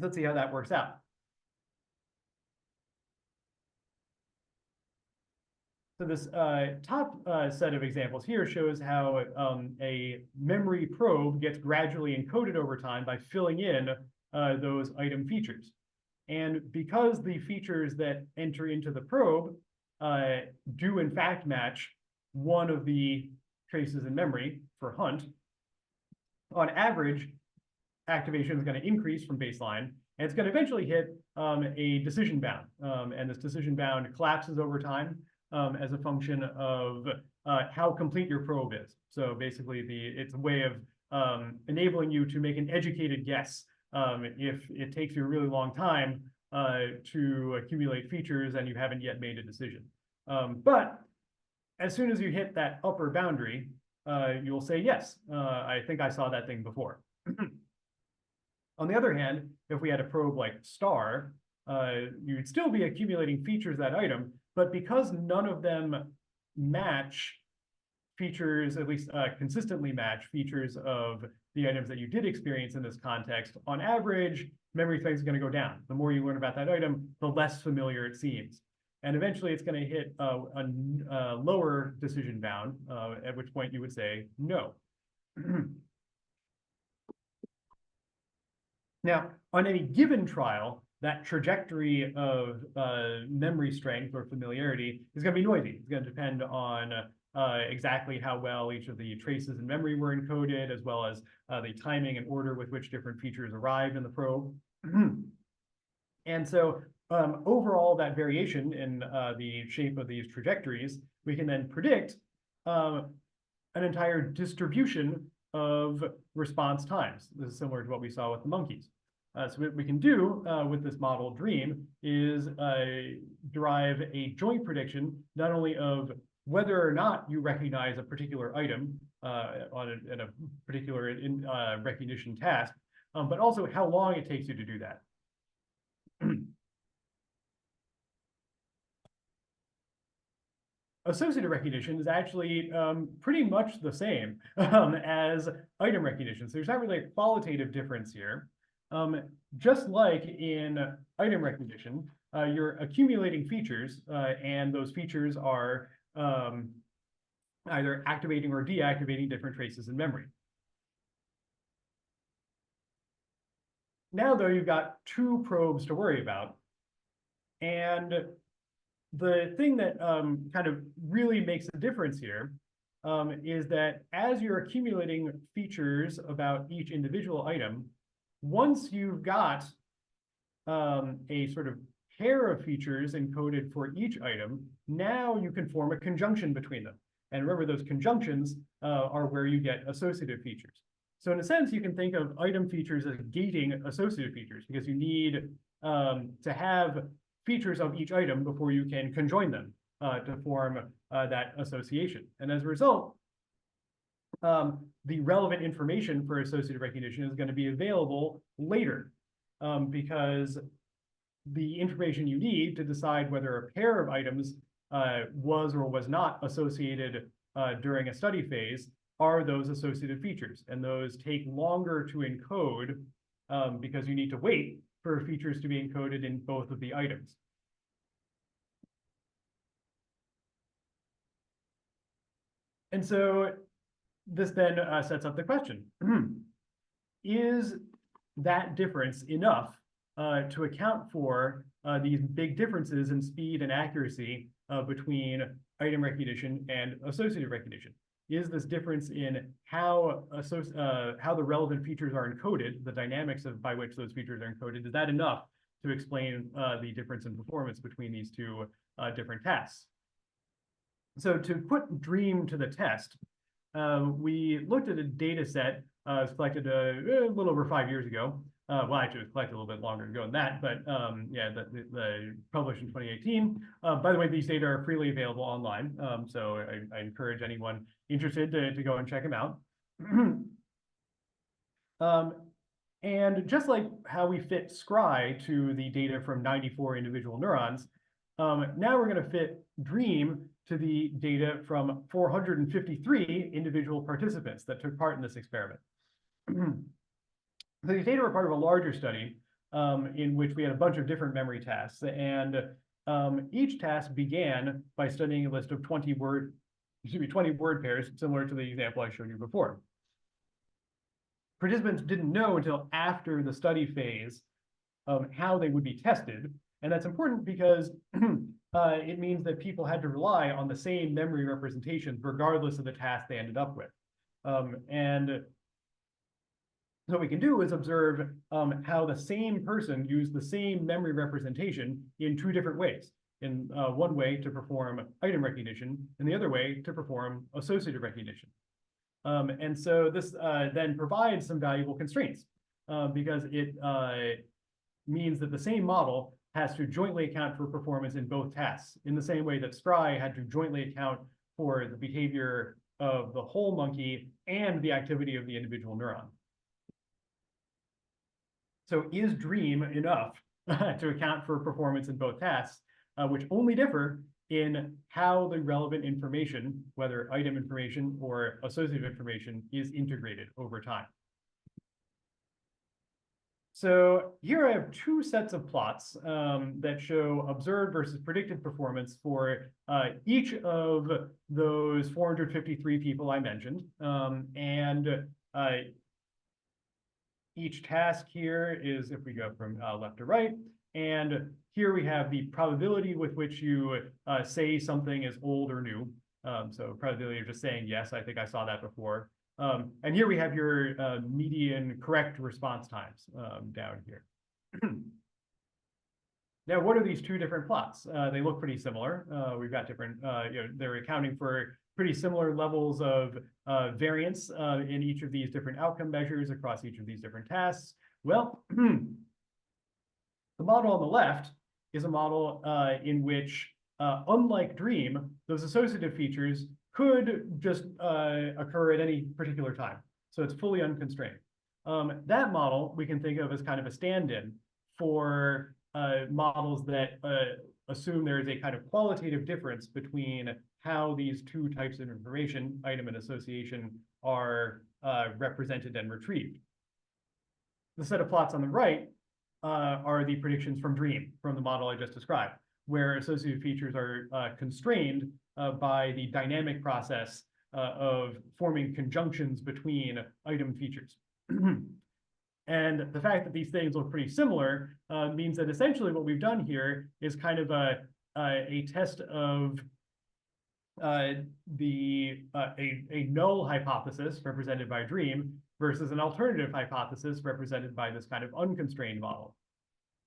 Let's see how that works out. So this top set of examples here shows how a memory probe gets gradually encoded over time by filling in those item features. And because the features that enter into the probe do in fact match one of the traces in memory for hunt, on average, activation is going to increase from baseline, and it's going to eventually hit a decision bound. And this decision bound collapses over time as a function of how complete your probe is. So basically, it's a way of enabling you to make an educated guess if it takes you a really long time to accumulate features and you haven't yet made a decision. But as soon as you hit that upper boundary, you'll say, yes, I think I saw that thing before. On the other hand, if we had a probe like star, you'd still be accumulating features of that item, but because none of them match features, at least consistently match features of the items that you did experience in this context, on average, memory strength is going to go down. The more you learn about that item, the less familiar it seems. And eventually it's going to hit a lower decision bound, at which point you would say no. Now, on any given trial, that trajectory of memory strength or familiarity is going to be noisy. It's going to depend on exactly how well each of the traces in memory were encoded, as well as the timing and order with which different features arrived in the probe. And so overall, that variation in the shape of these trajectories, we can then predict an entire distribution of response times. This is similar to what we saw with the monkeys. So what we can do with this model DREAM is derive a joint prediction, not only of whether or not you recognize a particular item in a particular recognition task, but also how long it takes you to do that. Associative recognition is actually pretty much the same as item recognition. So there's not really a qualitative difference here. Just like in item recognition, you're accumulating features, and those features are either activating or deactivating different traces in memory. Now, though, you've got two probes to worry about. And the thing that kind of really makes a difference here is that as you're accumulating features about each individual item, once you've got a sort of pair of features encoded for each item, now you can form a conjunction between them. And remember, those conjunctions are where you get associative features. So in a sense, you can think of item features as gating associative features, because you need to have features of each item before you can conjoin them to form that association. And as a result, the relevant information for associative recognition is going to be available later, because the information you need to decide whether a pair of items was or was not associated during a study phase are those associative features. And those take longer to encode because you need to wait for features to be encoded in both of the items. And so this then sets up the question, is that difference enough to account for these big differences in speed and accuracy between item recognition and associative recognition? Is this difference in how the relevant features are encoded, the dynamics by which those features are encoded, is that enough to explain the difference in performance between these two different tasks? So to put DREAM to the test, we looked at a data set collected a little over 5 years ago. Well, actually, it was collected a little bit longer ago than that, but yeah, the published in 2018. By the way, these data are freely available online, so I encourage anyone interested to go and check them out. And just like how we fit Scry to the data from 94 individual neurons, now we're going to fit DREAM to the data from 453 individual participants that took part in this experiment. These data were part of a larger study in which we had a bunch of different memory tasks, and each task began by studying a list of 20 word pairs, similar to the example I showed you before. Participants didn't know until after the study phase how they would be tested, and that's important because it means that people had to rely on the same memory representations regardless of the task they ended up with. And so what we can do is observe how the same person used the same memory representation in two different ways. In one way to perform item recognition, and the other way to perform associative recognition. And so this then provides some valuable constraints because it means that the same model has to jointly account for performance in both tasks, in the same way that Scry had to jointly account for the behavior of the whole monkey and the activity of the individual neuron. So is DREAM enough to account for performance in both tasks, which only differ in how the relevant information, whether item information or associative information, is integrated over time? So here I have two sets of plots that show observed versus predicted performance for each of those 453 people I mentioned. Each task here is, if we go from left to right, and here we have the probability with which you say something is old or new. So probability of just saying, yes, I think I saw that before. And here we have your median correct response times down here. Now, what are these two different plots? They look pretty similar. We've got different, they're accounting for pretty similar levels of variance in each of these different outcome measures across each of these different tasks. Well, the model on the left is a model in which, unlike DREAM, those associative features could just occur at any particular time. So it's fully unconstrained. That model we can think of as kind of a stand-in for models that assume there is a kind of qualitative difference between how these two types of information, item and association, are represented and retrieved. The set of plots on the right are the predictions from DREAM, from the model I just described, where associative features are constrained by the dynamic process of forming conjunctions between item features. And the fact that these things look pretty similar means that essentially what we've done here is kind of a test of a null hypothesis represented by DREAM versus an alternative hypothesis represented by this kind of unconstrained model.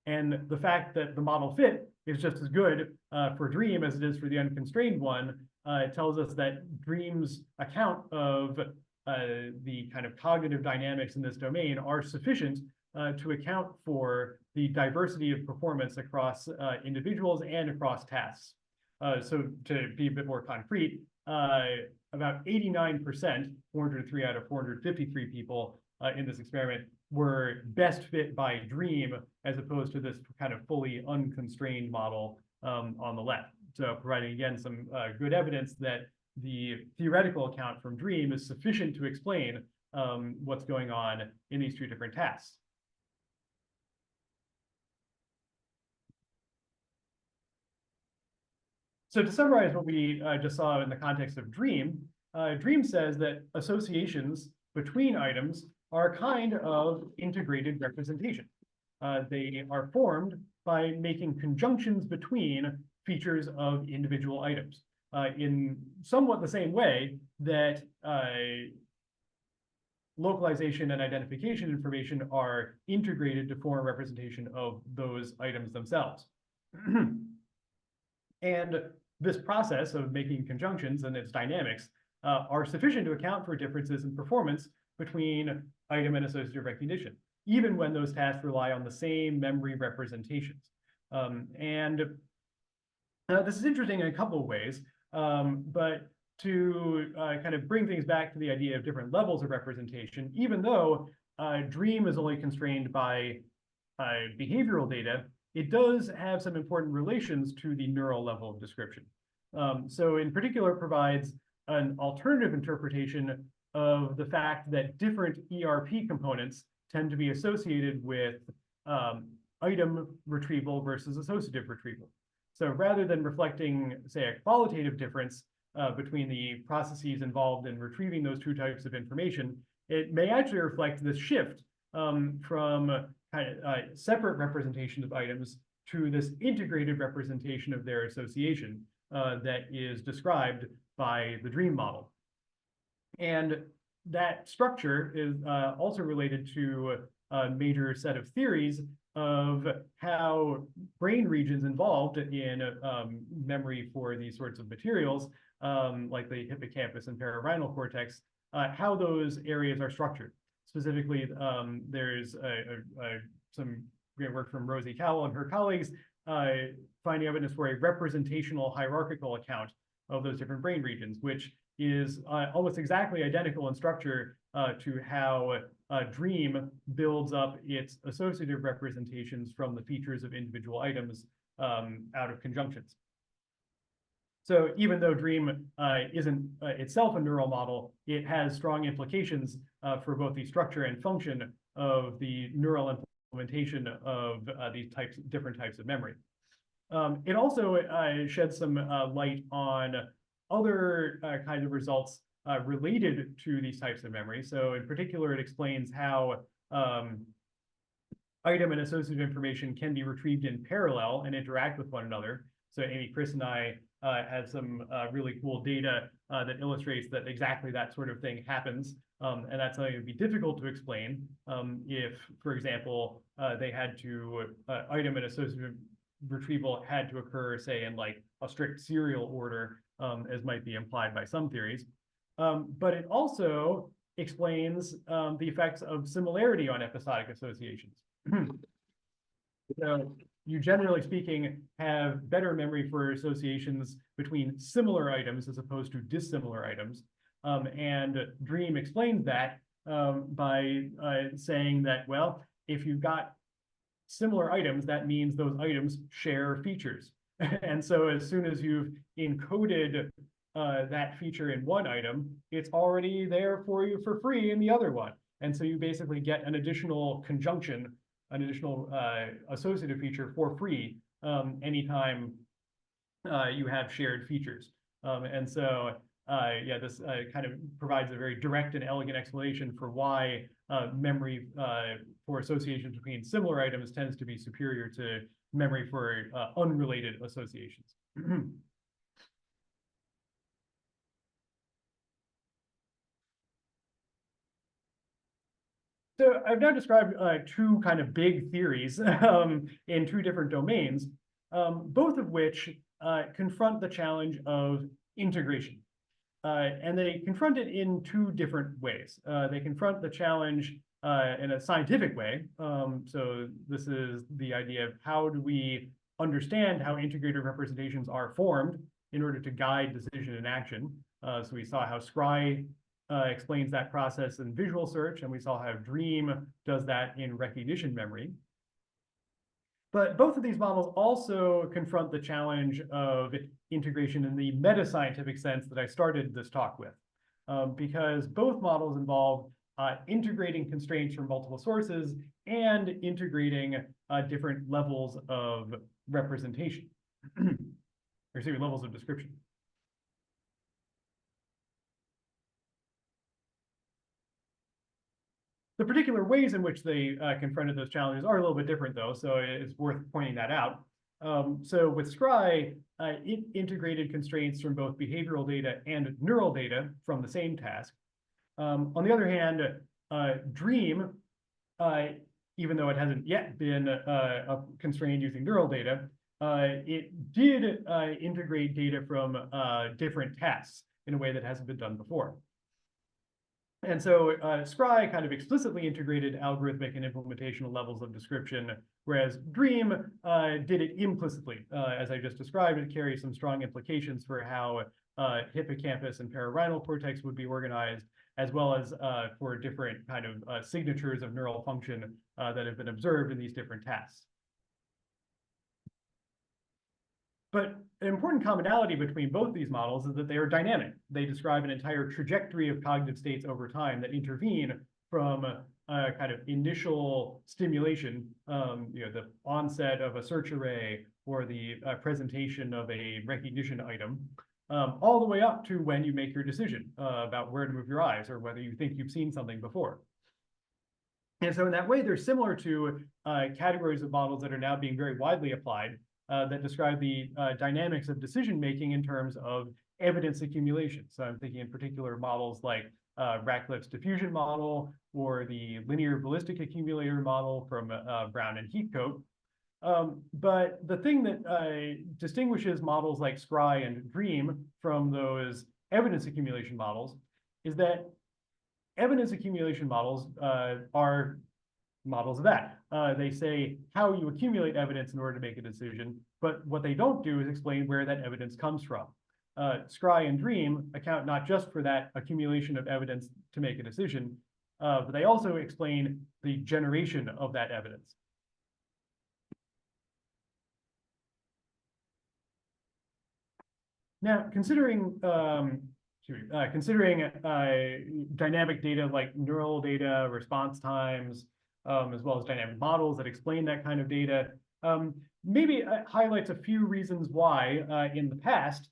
And the fact that the model fit is just as good for DREAM as it is for the unconstrained one. It tells us that DREAM's account of the kind of cognitive dynamics in this domain are sufficient to account for the diversity of performance across individuals and across tasks. So to be a bit more concrete, about 89%, 403 out of 453 people in this experiment were best fit by DREAM as opposed to this kind of fully unconstrained model on the left. So providing, again, some good evidence that the theoretical account from DREAM is sufficient to explain what's going on in these two different tasks. So to summarize what we just saw in the context of dream, dream says that associations between items are a kind of integrated representation. They are formed by making conjunctions between features of individual items in somewhat the same way that localization and identification information are integrated to form a representation of those items themselves. And this process of making conjunctions and its dynamics are sufficient to account for differences in performance between item and associative recognition, even when those tasks rely on the same memory representations. This is interesting in a couple of ways, but to kind of bring things back to the idea of different levels of representation, even though dream is only constrained by behavioral data, it does have some important relations to the neural level of description. So in particular, provides an alternative interpretation of the fact that different ERP components tend to be associated with item retrieval versus associative retrieval. So rather than reflecting, say, a qualitative difference between the processes involved in retrieving those two types of information, it may actually reflect this shift from kind of separate representation of items to this integrated representation of their association that is described by the dream model. And that structure is also related to a major set of theories of how brain regions involved in memory for these sorts of materials, like the hippocampus and pararhinal cortex, how those areas are structured. Specifically, there's some great work from Rosie Cowell and her colleagues finding evidence for a representational hierarchical account of those different brain regions, which is almost exactly identical in structure to how dream builds up its associative representations from the features of individual items out of conjunctions. So even though dream isn't itself a neural model, it has strong implications for both the structure and function of the neural implementation of these different types of memory. It also sheds some light on other kinds of results related to these types of memory. So in particular, it explains how item and associative information can be retrieved in parallel and interact with one another. So Amy, Chris, and I had some really cool data that illustrates that exactly that sort of thing happens. And that's something that would be difficult to explain if, for example, they had to, item and associative retrieval had to occur, say, in like a strict serial order, as might be implied by some theories. But it also explains the effects of similarity on episodic associations. So you, generally speaking, have better memory for associations between similar items as opposed to dissimilar items. And dream explains that by saying that, well, if you've got similar items, that means those items share features. And so as soon as you've encoded that feature in one item, it's already there for you for free in the other one. And so you basically get an additional conjunction, an additional associative feature for free anytime you have shared features. And so yeah, this kind of provides a very direct and elegant explanation for why memory for associations between similar items tends to be superior to memory for unrelated associations. So I've now described two kind of big theories in two different domains, both of which confront the challenge of integration. And they confront it in two different ways. They confront the challenge in a scientific way. So this is the idea of how do we understand how integrated representations are formed in order to guide decision and action. So we saw how Scry explains that process in visual search, and we saw how Dream does that in recognition memory. But both of these models also confront the challenge of integration in the meta-scientific sense that I started this talk with, because both models involve integrating constraints from multiple sources and integrating different levels of representation. or excuse me, levels of description. The particular ways in which they confronted those challenges are a little bit different, though, so it's worth pointing that out. So with Scry, it integrated constraints from both behavioral data and neural data from the same task. On the other hand, Dream, even though it hasn't yet been constrained using neural data, it did integrate data from different tasks in a way that hasn't been done before. And so Scry kind of explicitly integrated algorithmic and implementational levels of description, whereas Dream did it implicitly. As I just described, it carries some strong implications for how hippocampus and parietal cortex would be organized, as well as for different kind of signatures of neural function that have been observed in these different tasks. But an important commonality between both these models is that they are dynamic. They describe an entire trajectory of cognitive states over time that intervene from a kind of initial stimulation, the onset of a search array or the presentation of a recognition item, all the way up to when you make your decision about where to move your eyes or whether you think you've seen something before. And so in that way, they're similar to categories of models that are now being very widely applied that describe the dynamics of decision-making in terms of evidence accumulation. So I'm thinking in particular models like Ratcliffe's diffusion model or the linear ballistic accumulator model from Brown and Heathcote. But the thing that distinguishes models like Scry and Dream from those evidence accumulation models is that evidence accumulation models are models of that. They say how you accumulate evidence in order to make a decision, but what they don't do is explain where that evidence comes from. Scry and Dream account not just for that accumulation of evidence to make a decision, but they also explain the generation of that evidence. Now, considering dynamic data like neural data, response times, as well as dynamic models that explain that kind of data, maybe it highlights a few reasons why in the past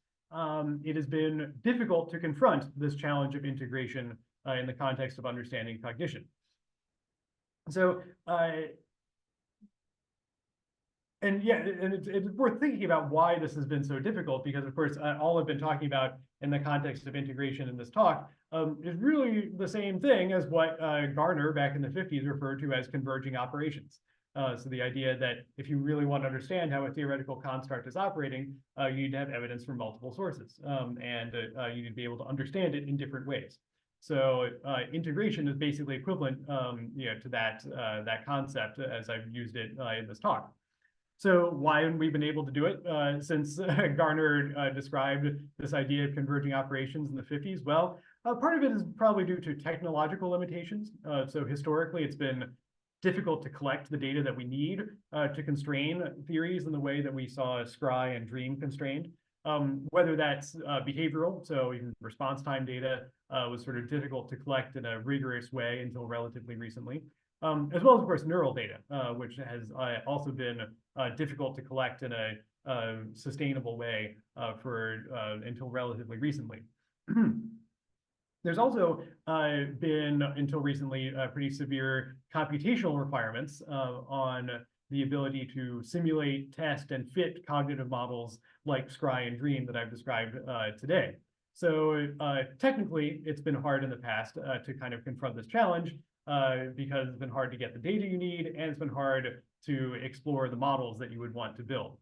it has been difficult to confront this challenge of integration in the context of understanding cognition. So, and it's worth thinking about why this has been so difficult, because of course, all I've been talking about in the context of integration in this talk is really the same thing as what Garner back in the 50s referred to as converging operations. So the idea that if you really want to understand how a theoretical construct is operating, you need to have evidence from multiple sources, and you need to be able to understand it in different ways. So integration is basically equivalent to that concept as I've used it in this talk. So why haven't we been able to do it since Garner described this idea of converging operations in the 50s? Well, part of it is probably due to technological limitations. So historically, it's been difficult to collect the data that we need to constrain theories in the way that we saw Scry and Dream constrained. Whether that's behavioral, so even response time data was sort of difficult to collect in a rigorous way until relatively recently. As well as, of course, neural data, which has also been difficult to collect in a sustainable way until relatively recently. There's also been, until recently, pretty severe computational requirements on the ability to simulate, test, and fit cognitive models like Scry and Dream that I've described today. So technically, it's been hard in the past to kind of confront this challenge, because it's been hard to get the data you need, and it's been hard to explore the models that you would want to build.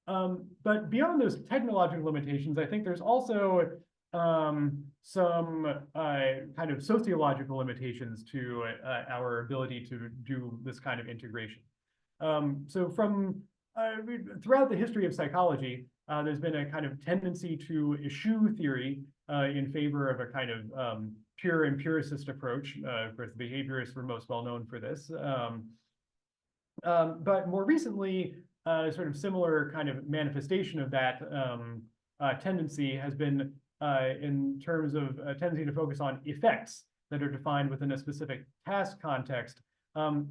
But beyond those technological limitations, I think there's also some kind of sociological limitations to our ability to do this kind of integration. So from throughout the history of psychology, there's been a kind of tendency to eschew theory in favor of a kind of pure empiricist approach. Of course, the behaviorists were most well known for this. But more recently, sort of similar kind of manifestation of that tendency has been in terms of a tendency to focus on effects that are defined within a specific task context,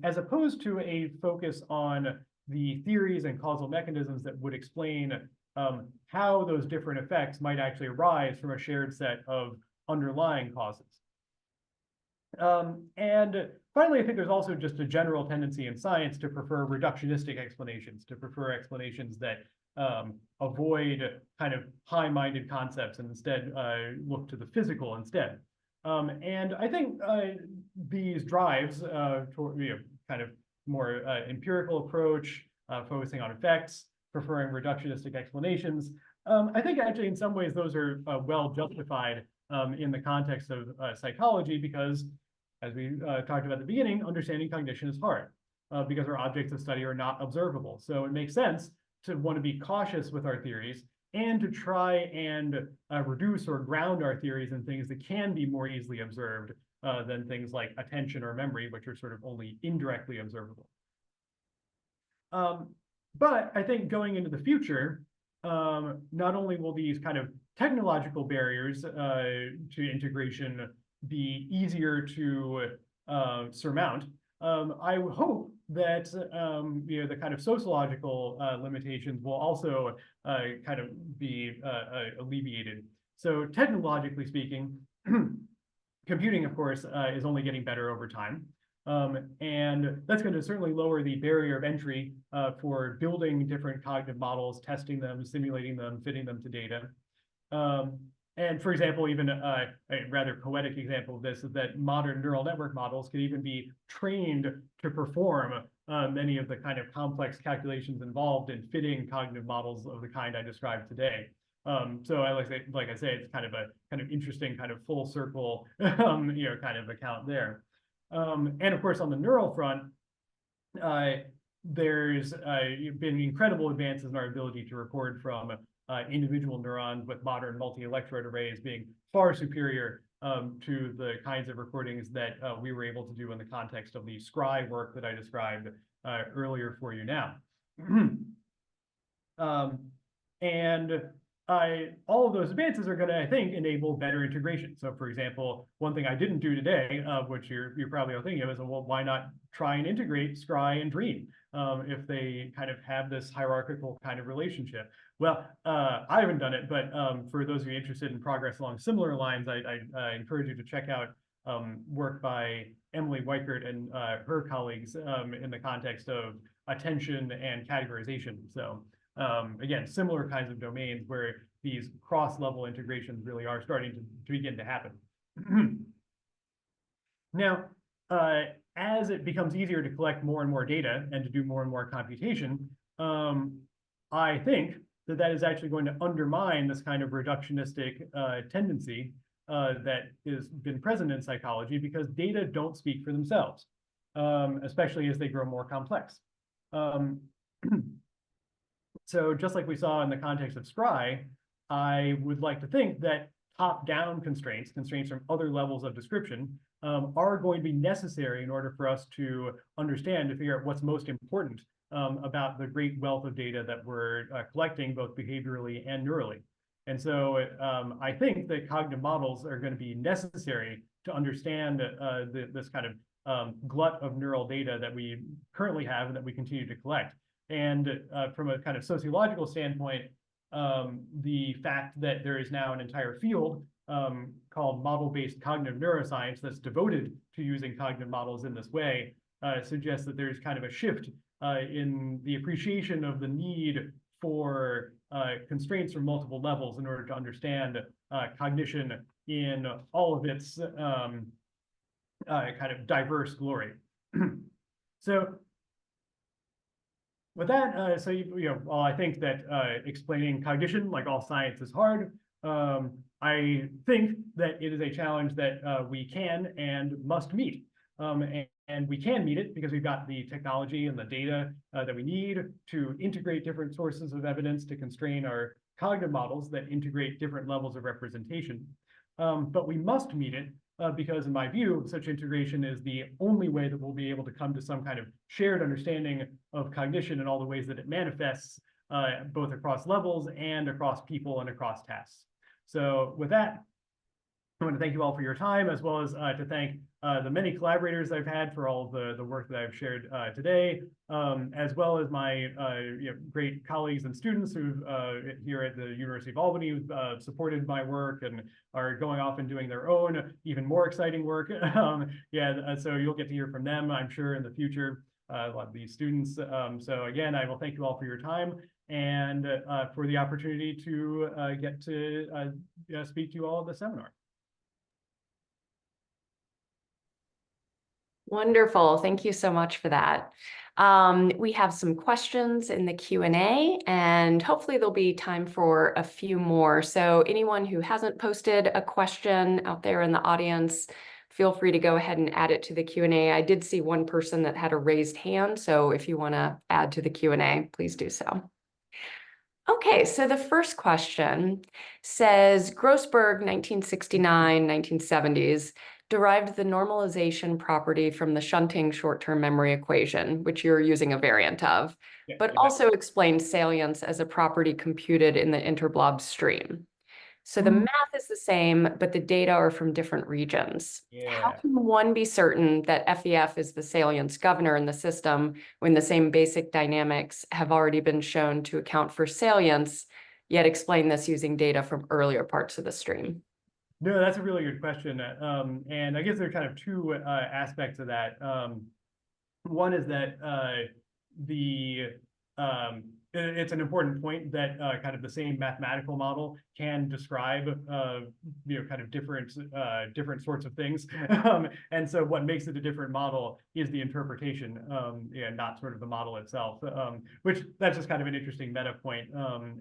as opposed to a focus on the theories and causal mechanisms that would explain how those different effects might actually arise from a shared set of underlying causes. And finally, I think there's also just a general tendency in science to prefer reductionistic explanations, to prefer explanations that avoid kind of high-minded concepts and instead look to the physical instead. And I think these drives toward kind of more empirical approach, focusing on effects, preferring reductionistic explanations, I think actually in some ways those are well justified in the context of psychology, because as we talked about at the beginning, understanding cognition is hard because our objects of study are not observable. So it makes sense to want to be cautious with our theories and to try and reduce or ground our theories in things that can be more easily observed than things like attention or memory, which are sort of only indirectly observable. But I think going into the future, not only will these kind of technological barriers to integration be easier to surmount, I hope that the kind of sociological limitations will also kind of be alleviated. So technologically speaking, computing, of course, is only getting better over time. And that's going to certainly lower the barrier of entry for building different cognitive models, testing them, simulating them, fitting them to data. And for example, even a rather poetic example of this is that modern neural network models can even be trained to perform many of the kind of complex calculations involved in fitting cognitive models of the kind I described today. So like I say, it's kind of interesting kind of full circle, kind of account there. And of course, on the neural front, there's been incredible advances in our ability to record from individual neurons, with modern multi-electrode arrays being far superior to the kinds of recordings that we were able to do in the context of the scry work that I described earlier for you now. And all of those advances are going to, I think, enable better integration. So, for example, one thing I didn't do today, which you're probably all thinking of, is, well, why not try and integrate scry and dream if they kind of have this hierarchical kind of relationship? Well, I haven't done it, but for those of you interested in progress along similar lines, I encourage you to check out work by Emily Weichert and her colleagues in the context of attention and categorization. So again, similar kinds of domains where these cross-level integrations really are starting to begin to happen. Now, as it becomes easier to collect more and more data and to do more and more computation, I think that is actually going to undermine this kind of reductionistic tendency that has been present in psychology, because data don't speak for themselves, especially as they grow more complex. So just like we saw in the context of scry, I would like to think that top-down constraints from other levels of description, are going to be necessary in order for us to understand, to figure out what's most important about the great wealth of data that we're collecting, both behaviorally and neurally. And so I think that cognitive models are going to be necessary to understand this kind of glut of neural data that we currently have and that we continue to collect. And from a kind of sociological standpoint, the fact that there is now an entire field called model-based cognitive neuroscience that's devoted to using cognitive models in this way suggests that there's kind of a shift in the appreciation of the need for constraints from multiple levels in order to understand cognition in all of its kind of diverse glory. So with that, well, I think that explaining cognition, like all science, is hard. I think that it is a challenge that we can and must meet. And we can meet it because we've got the technology and the data that we need to integrate different sources of evidence to constrain our cognitive models that integrate different levels of representation. But we must meet it because, in my view, such integration is the only way that we'll be able to come to some kind of shared understanding of cognition and all the ways that it manifests both across levels and across people and across tasks. So with that, I want to thank you all for your time, as well as to thank the many collaborators I've had for all of the work that I've shared today, as well as my great colleagues and students who here at the University of Albany who've supported my work and are going off and doing their own, even more exciting work. So you'll get to hear from them, I'm sure, in the future, a lot of these students. So again, I will thank you all for your time and for the opportunity to get to speak to you all at the seminar. Wonderful. Thank you so much for that. We have some questions in the Q&A, and hopefully there'll be time for a few more. So anyone who hasn't posted a question out there in the audience, feel free to go ahead and add it to the Q&A. I did see one person that had a raised hand, so if you want to add to the Q&A, please do so. Okay, so the first question says, Grossberg, 1969, 1970s, derived the normalization property from the shunting short-term memory equation, which you're using a variant of, but also explained salience as a property computed in the interblob stream. So the math is the same, but the data are from different regions. How can one be certain that FEF is the salience governor in the system when the same basic dynamics have already been shown to account for salience, yet explain this using data from earlier parts of the stream? No, that's a really good question. And I guess there are kind of two aspects of that. One is that it's an important point that kind of the same mathematical model can describe kind of different sorts of things. And so what makes it a different model is the interpretation, not sort of the model itself, which that's just kind of an interesting meta point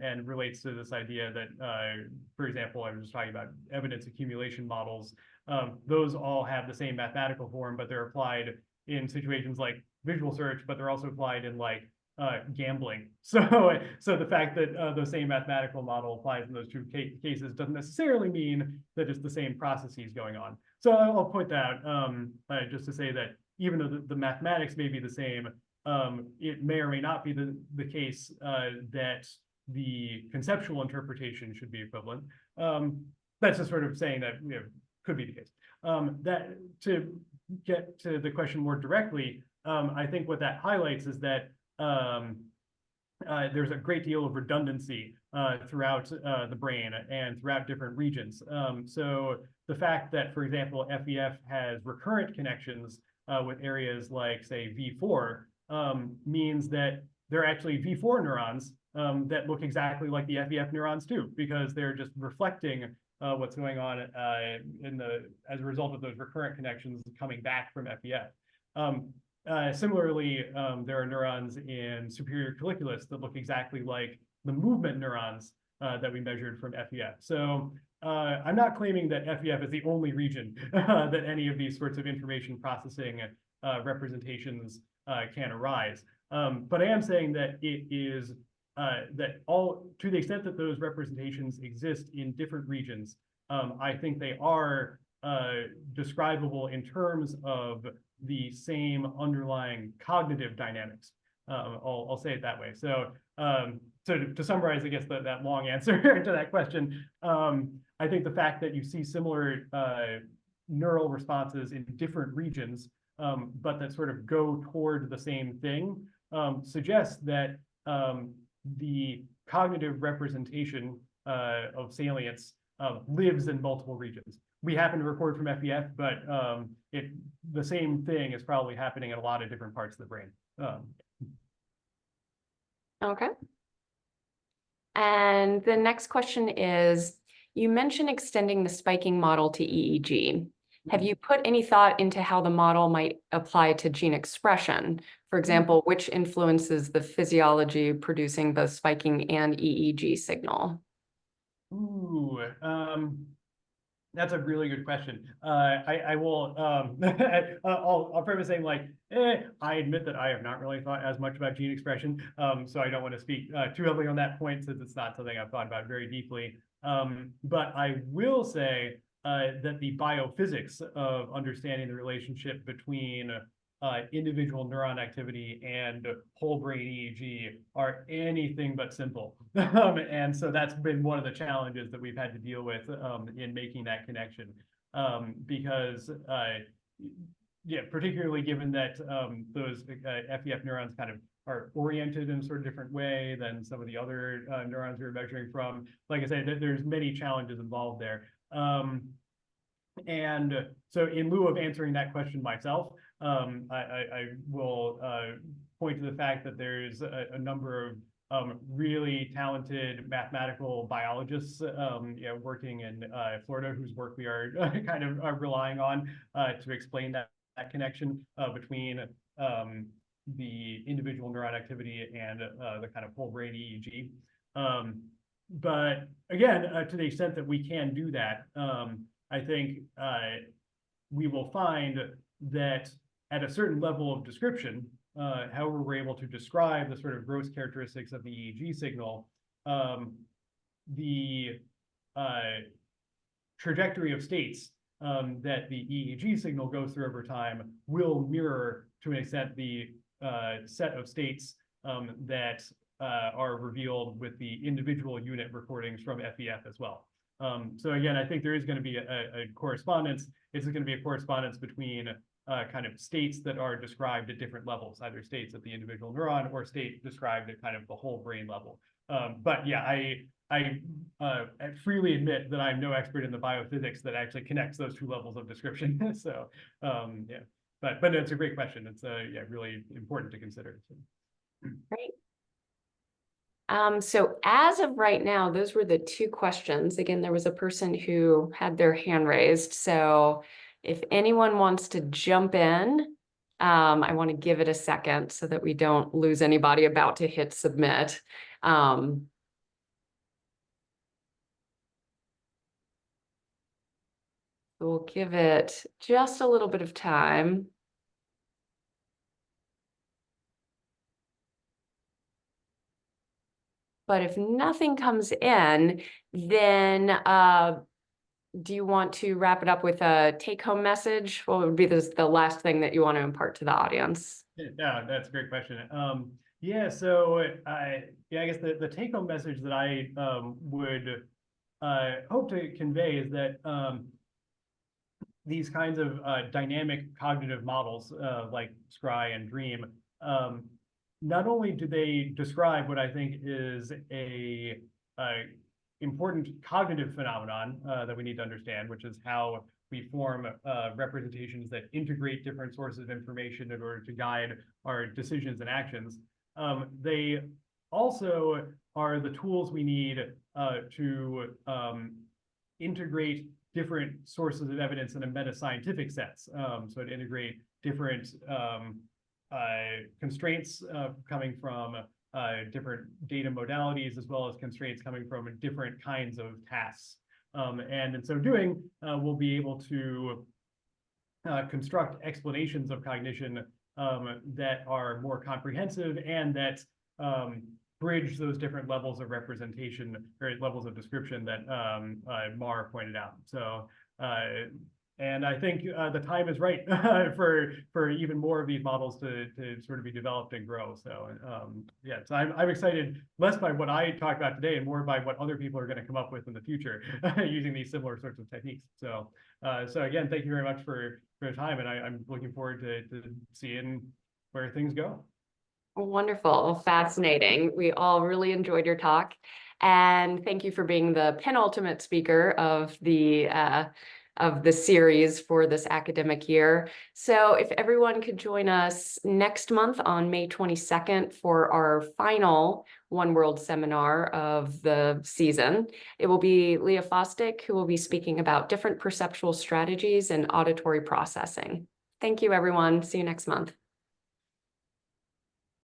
and relates to this idea that, for example, I was just talking about evidence accumulation models. Those all have the same mathematical form, but they're applied in situations like visual search, but they're also applied in like gambling. So the fact that the same mathematical model applies in those two cases doesn't necessarily mean that it's the same processes going on. So I'll point that out just to say that even though the mathematics may be the same, it may or may not be the case that the conceptual interpretation should be equivalent. That's just sort of saying that could be the case. That to get to the question more directly, I think what that highlights is that there's a great deal of redundancy throughout the brain and throughout different regions. So the fact that, for example, FEF has recurrent connections with areas like, say, V4 means that there are actually V4 neurons that look exactly like the FEF neurons too, because they're just reflecting what's going on as a result of those recurrent connections coming back from FEF. Similarly, there are neurons in superior colliculus that look exactly like the movement neurons that we measured from FEF. So I'm not claiming that FEF is the only region that any of these sorts of information processing representations can arise. But I am saying that it is to the extent that those representations exist in different regions, I think they are describable in terms of the same underlying cognitive dynamics. I'll say it that way. So to summarize, I guess, that long answer to that question, I think the fact that you see similar neural responses in different regions, but that sort of go toward the same thing, suggests that the cognitive representation of salience lives in multiple regions. We happen to record from FEF, but the same thing is probably happening in a lot of different parts of the brain. Okay. And the next question is, you mentioned extending the spiking model to EEG. Have you put any thought into how the model might apply to gene expression? For example, which influences the physiology producing both spiking and EEG signal? Ooh, that's a really good question. I will, I'll preface saying like, I admit that I have not really thought as much about gene expression, so I don't want to speak too heavily on that point since it's not something I've thought about very deeply. But I will say that the biophysics of understanding the relationship between individual neuron activity and whole brain EEG are anything but simple. And so that's been one of the challenges that we've had to deal with in making that connection. Because yeah, particularly given that those FEF neurons kind of are oriented in a sort of different way than some of the other neurons we were measuring from. Like I said, there's many challenges involved there. And so in lieu of answering that question myself, I will point to the fact that there's a number of really talented mathematical biologists working in Florida, whose work we are kind of relying on to explain that connection between the individual neuron activity and the kind of whole brain EEG. But again, to the extent that we can do that, I think we will find that at a certain level of description, however we're able to describe the sort of gross characteristics of the EEG signal, the trajectory of states that the EEG signal goes through over time will mirror, to an extent, the set of states that are revealed with the individual unit recordings from FEF as well. So again, I think there is going to be a correspondence. It's going to be a correspondence between kind of states that are described at different levels, either states at the individual neuron or state described at kind of the whole brain level. But yeah, I freely admit that I'm no expert in the biophysics that actually connects those two levels of description. So yeah, but it's a great question. It's yeah, really important to consider. So. Great. So as of right now, those were the two questions. Again, there was a person who had their hand raised. So if anyone wants to jump in, I want to give it a second so that we don't lose anybody about to hit submit. We'll give it just a little bit of time. But if nothing comes in, then do you want to wrap it up with a take-home message? What would be the last thing that you want to impart to the audience? Yeah, that's a great question. Yeah, so I guess the take-home message that I would hope to convey is that these kinds of dynamic cognitive models like Scry and Dream, not only do they describe what I think is a important cognitive phenomenon that we need to understand, which is how we form representations that integrate different sources of information in order to guide our decisions and actions. They also are the tools we need to integrate different sources of evidence in a meta-scientific sense. So to integrate different constraints coming from different data modalities, as well as constraints coming from different kinds of tasks. And in so doing, we'll be able to construct explanations of cognition that are more comprehensive and that bridge those different levels of representation or levels of description that Mar pointed out. So, and I think the time is right for even more of these models to sort of be developed and grow. So yeah, so I'm excited less by what I talked about today and more by what other people are going to come up with in the future using these similar sorts of techniques. So so again, thank you very much for your time, and I'm looking forward to seeing where things go. Wonderful, fascinating. We all really enjoyed your talk, and thank you for being the penultimate speaker of the series for this academic year. So if everyone could join us next month on May 22nd for our final One World seminar of the season. It will be Leah Fosdick who will be speaking about different perceptual strategies and auditory processing. Thank you, everyone. See you next month.